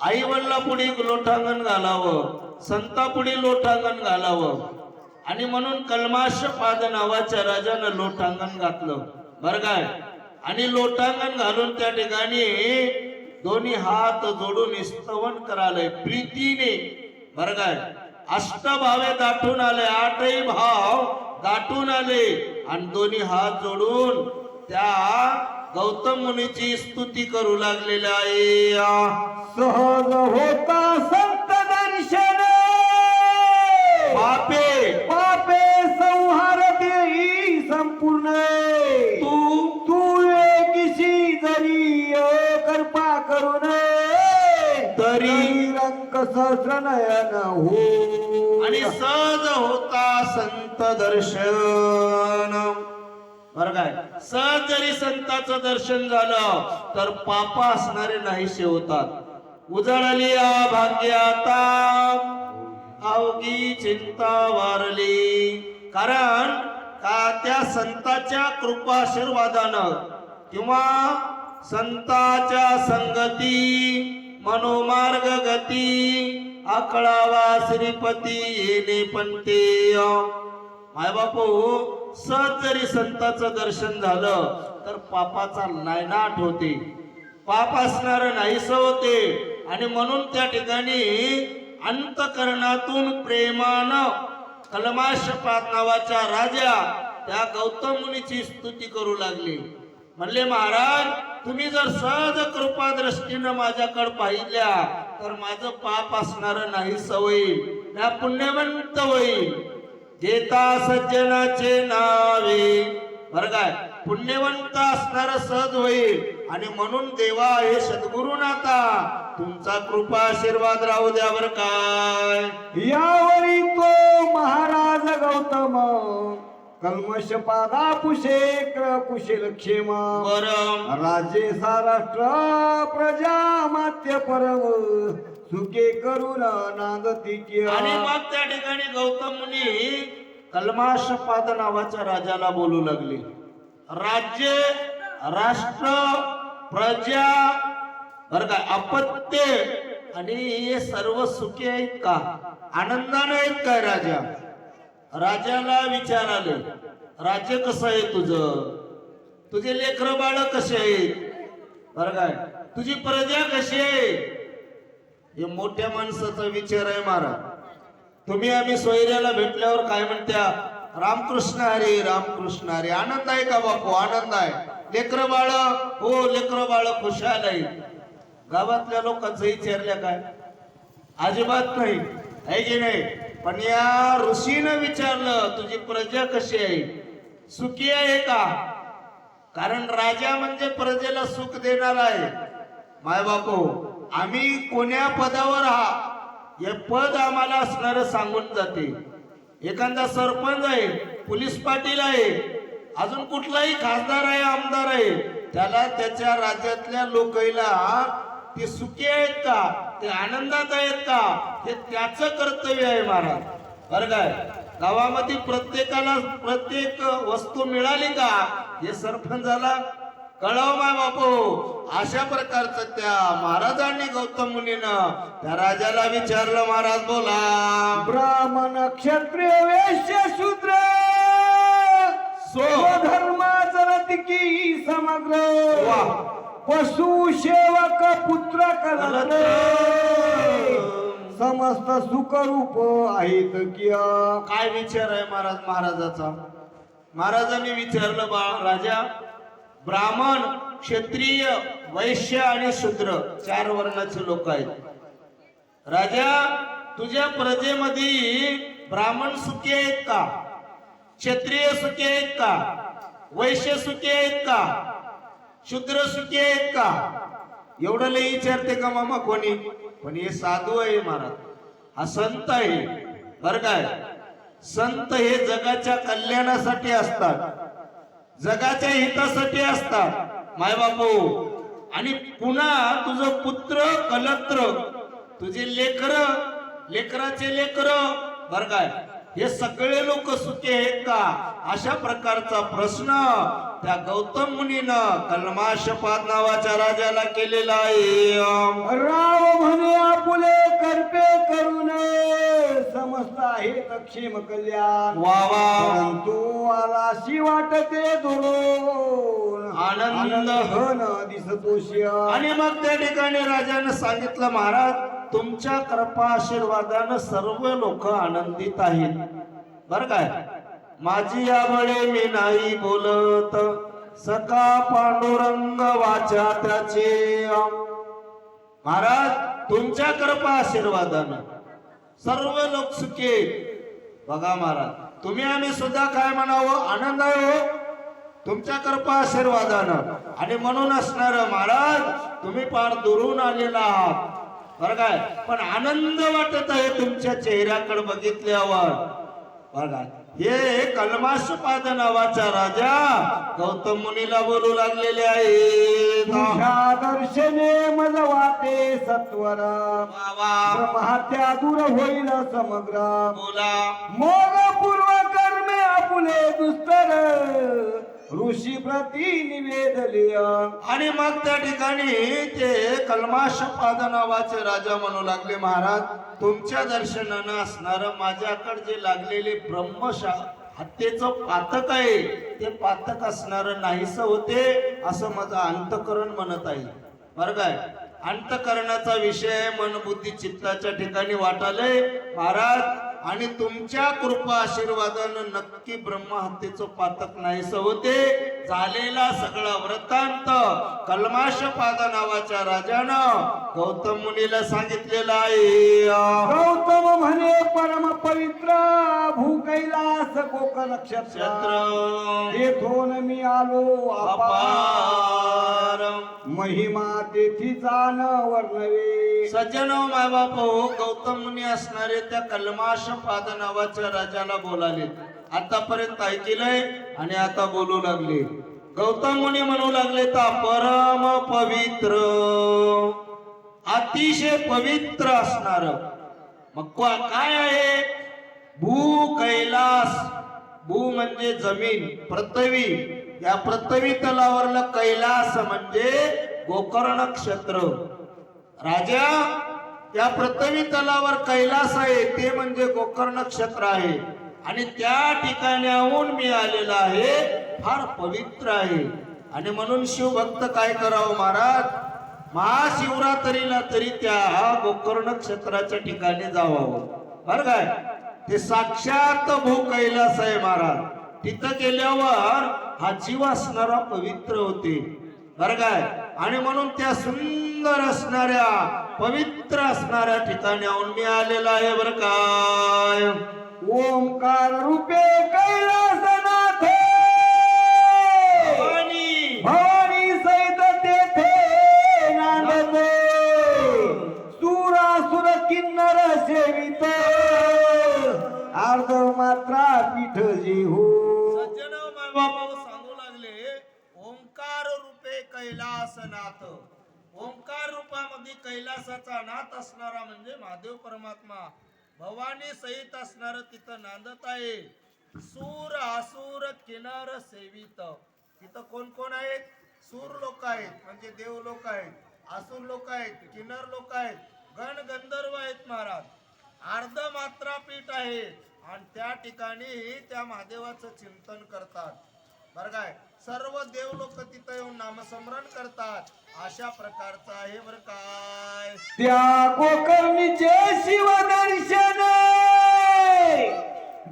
आई वडिलापुढी लोटांगण घालावं, संतापुढी लोटांगण घालावं. आणि म्हणून कल्माशपाद नावाच्या राजानं लोटांगण घातलं बरं काय. आणि लोटांगण घालून त्या ठिकाणी दोन्ही हात जोडून स्तवन करायलंय प्रीतीने बरं काय. अष्टभावे दाटून आले, आठही भाव दाटून आले आणि दोन्ही हात जोडून त्या गौतम मुनीची स्तुती करू लागलेले आहे. सहज होता संत दर्शन पापे पापे संहार देई संपूर्ण तू तू एकीशी जरी कृपा करून तरी रंग सहस्र नयन हो. आणि सहज होता संत दर्शन बरं काय. सहज जरी संताचं दर्शन झालं तर पाप असणारे नाहीसे होतात. उजळली या भाग्याता अवघी चिंता वारली. कारण का त्या संताच्या कृपा आशीर्वादानं किंवा संताच्या संगती मनोमार्ग गती आकळावा श्रीपती येणे पंते. माय बापू सहज जरी संताचं दर्शन झालं तर पापाचा नायनाट होते, पाप असणार नाहीस होते. आणि म्हणून त्या ठिकाणी अंतकरणातून प्रेमानं कल्माशपाद नावाच्या राजा त्या गौतम मुनीची स्तुती करू लागले. म्हणले महाराज तुम्ही जर सहज कृपा दृष्टीनं माझ्याकडे पाहिल्या तर माझं पाप असणार नाही होईल, ना पुण्यवंत होईल. जेता सज्जनाचे नावे बरं काय पुण्यवंत असणार सहज होईल. आणि म्हणून देवा हे सद्गुरुनाथा तुमचा कृपा आशीर्वाद राहू द्या बरं काय. यावरी तो महाराज गौतम कल्मशपादा पुषे कुशल क्षेम बरं राजे साराष्ट्र प्रजा मात्य परम सुखे करून नांदती की. आणि मग त्या ठिकाणी गौतम मुनी कल्माशपाद नावाच्या राजाला बोलू लागले. राज्य राष्ट्र प्रजा बरं काय अपत्य आणि हे सर्व सुखी आहेत का, आनंदाने आहेत काय. राजाला विचार आले राज्य कसं आहे तुझं, तुझे लेकर बाळ कसे आहेत बरं काय, तुझी प्रजा कशी आहे. हे मोठ्या माणसाचा विचार आहे महाराज. तुम्ही आम्ही सोयऱ्याला भेटल्यावर काय म्हणत्या रामकृष्ण हरी रामकृष्ण हरी. आनंद आहे का बापू, आनंद आहे. लेकर बाळ हो लेकर बाळ खुशाल आहे. गावातल्या लोकांचं विचारल्या काय अजिबात नाही आहे की नाही. पण या ऋषीनं विचारलं तुझी प्रजा कशी आहे, सुखी आहे का. कारण राजा म्हणजे प्रजेला सुख देणार आहे. माय बापू आम्ही कोण्या पदावर आहात हे पद आम्हाला असणार सांगून जाते. एखादा सरपंच आहे, पोलीस पाटील आहे, अजून कुठलाही खासदार आहे, आमदार आहे, त्याला त्याच्या राज्यातल्या लोकांना ते सुखी आहेत का, ते आनंदात आहेत का, हे त्याचं कर्तव्य आहे महाराज बरं काय. गावामध्ये प्रत्येकाला प्रत्येक वस्तू मिळाली का हे सरपंचाला कळव माय बापू. अशा प्रकारचं त्या महाराजांनी गौतम मुनीनं त्या राजाला विचारलं. महाराज बोला. ब्राह्मण क्षत्रिय वैश्य शूद्र धर्माचरती की समग्र पशु सेवक पुत्र कलत्र समस्त सुखरूप आहेत किया. काय विचार आहे महाराजाचा. महाराजांनी विचारलं राजा ब्राह्मण क्षत्रिय वैश्य आणि शूद्र 4 वर्णाचे लोक आहेत. राजा तुझ्या प्रजेमध्ये ब्राह्मण सुखी आहेत का, क्षत्रिय सुखी आहेत का, वैश्य सुखी आहेत का, शूद्र सुखी आहेत का? एवढं लई विचारते का मामा कोणी? पण हे साधू आहे महाराज, हा संत आहे बर काय. संत हे जगाच्या कल्याणासाठी असतात, जगाच्या हितासाठी असतात माय बापू. आणि पुन्हा तुझं पुत्र कलत्र, तुझे लेकर, लेकराचे लेकर बर काय, हे सगळे लोक सुखी आहेत का, अशा प्रकारचा प्रश्न त्या गौतम मुनीनं कल्माशपाद नावाच्या राजाला केलेला आहे. राव म्हणे आपुले करपे करून समस्त आहे क्षेम कल्याण. वा वा. परंतु आलाशी वाटते दुरून आनंद घन दिसतो शिया. आणि मग त्या ठिकाणी राजाने सांगितलं, महाराज तुमच्या कृपा आशीर्वादानं सर्व लोक आनंदित आहेत बर काय. माझी यावेळे मी नाही बोलत, सखा पांडुरंग वाचा त्याचे. महाराज तुमच्या कृपा आशीर्वादानं सर्व लोक सुखी आहेत. बघा महाराज, तुम्ही आम्ही सुद्धा काय म्हणावं, आनंद आहे हो तुमच्या कृपा आशीर्वादानं. आणि म्हणून असणार महाराज तुम्ही फार दुरून आलेला आहात बरं काय, पण आनंद वाटत आहे तुमच्या चेहऱ्याकडे बघितल्यावर बघा. हे कल्माशपाद नावाचा राजा गौतम मुनीला बोलू लागलेले आहे. तुझ्या दर्शने मज वाटे सत्वर, ब्रह्मात्या दूर होईल समग्र. बोला. मग पूर्व कर्मे आपुले दुस्तर, ऋषी प्रती निवेदलीय. आणि मग त्या ठिकाणी ते कल्माशपाद नावाचे राजा म्हणू लागले, महाराज तुमच्या दर्शनानं असणार माझ्याकडे जे लागलेले ब्रह्मशा हत्येचं पातक आहे, ते पातक असणार नाहीस होते असं माझं अंतकरण म्हणत आहे बरं काय. अंतकरणाचा विषय मन बुद्धी चित्ताच्या ठिकाणी वाटालय महाराज. आणि तुमच्या कृपा आशीर्वादानं नक्की ब्रह्महत्येचं पातक नाहीस होते. झालेला सगळा वृत्तांत कल्माशपाद नावाच्या राजानं गौतम मुनीला सांगितलेला आहे. गौतम म्हणे परम पवित्र भू कैलास कोक नक्षत्र, येथून मी आलो अपार, महिमा तेथीचा न वर्णवे. सज्जन माय बाप हो, गौतम मुनी असणारे त्या कल्माशपाद नावाच्या राजाला बोलाले. आतापर्यंत ऐकलंय आणि आता बोलू लागले. गौतम मुनी म्हणू लागले ता परम पवित्र, अतिशय पवित्र असणार. मग काय आहे? भू कैलास. भू म्हणजे जमीन, पृथ्वी. या पृथ्वी तलावरला कैलास म्हणजे गोकर्ण क्षेत्र. राजा या पृथ्वी तलावर कैलास आहे, ते म्हणजे गोकर्ण क्षेत्र आहे. आणि त्या ठिकाणाहून मी आलेला आहे, फार पवित्र आहे. आणि म्हणून शिवभक्त काय करावं महाराज, महाशिवरात्रीला तरी त्या गोकर्ण क्षेत्राच्या ठिकाणी जावावं बरं काय. ते साक्षात भू कैलास आहे महाराज. तिथं गेल्यावर हा जीव असणारा पवित्र होते बरं काय. आणि म्हणून त्या सुंदर असणाऱ्या पवित्र असणाऱ्या ठिकाणाहून मी आलेला आहे बरं काय. ओंकार रूपे कैलासनाथ, भवानी सहित तेथे नांदते, सुरासुर किन्नर सेवित, अर्ध मात्रा पीठ जी हो. सज्जन बाबा सांगू लागले, ओंकार रूपे कैलासनाथ. ओंकार रूपामध्ये कैलासाचा नाथ असणारा म्हणजे महादेव परमात्मा भवानी सहित असणार तिथं नांदत आहे. सूर असुर किन्नर सेवित. तिथं कोण कोण आहेत? सूर लोक आहेत म्हणजे देव लोक आहेत, असुर लोक आहेत, किन्नर लोक आहेत, गण गंधर्व आहेत महाराज. अर्ध मात्रा पीठ आहे आणि त्या ठिकाणी त्या महादेवाचं चिंतन करतात बरं काय. सर्व देव लोक तिथं येऊन नामस्मरण करतात. अशा प्रकारचं आहे बरं काय. त्या गोकर्णीचे शिव दर्शन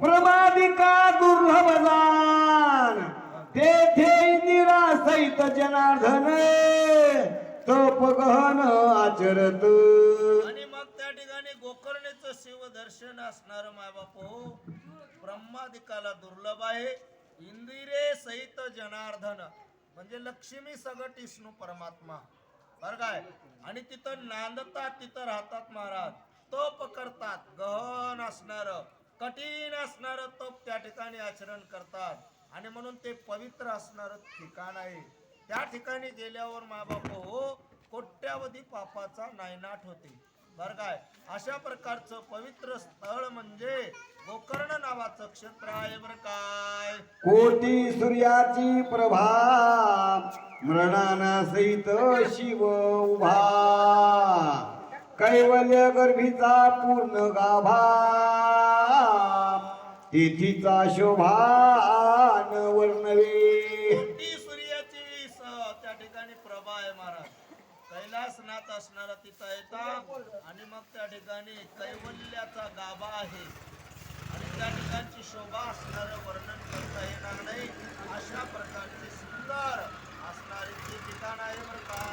ब्रह्मादिका दुर्लभ जाण, तेथे इंदिरा सहित जनार्दन तप गहन आचरत. आणि मग त्या ठिकाणी ठिकाणी गोकर्णेचं शिवदर्शन असणार मायबाप हो ब्रह्मादिकाला दुर्लभ आहे. इंदिरे सहित जनार्दन म्हणजे लक्ष्मी सगट विष्णू परमात्मा बर काय. आणि तिथं नांदतात, तिथं राहतात महाराज. तप करतात, गहन असणार कठीण असणार तप त्या ठिकाणी आचरण करतात. आणि म्हणून ते पवित्र असणार ठिकाण आहे. त्या ठिकाणी गेल्यावर माबाप हो कोट्यावधी पापाचा नायनाट होते बर काय. अशा प्रकारचं पवित्र स्थळ म्हणजे गोकर्ण नावाचं क्षेत्र आहे बर काय. कोटी सूर्याची प्रभा मृणाना सहित शिव उभा कैवल्य गर्भीचा पूर्ण गाभा तिथीचा शोभान वर्णवे. कोटी सूर्याची त्या ठिकाणी प्रभा आहे महाराज. कैलासनाथ असणारा तिथं येतात आणि मग त्या ठिकाणी कैवल्याचा गाभा आहे आणि त्या ठिकाणची शोभा असणारं वर्णन करता येणार नाही. अशा प्रकारचे सुंदर असणारे ते ठिकाण आहे बरं का.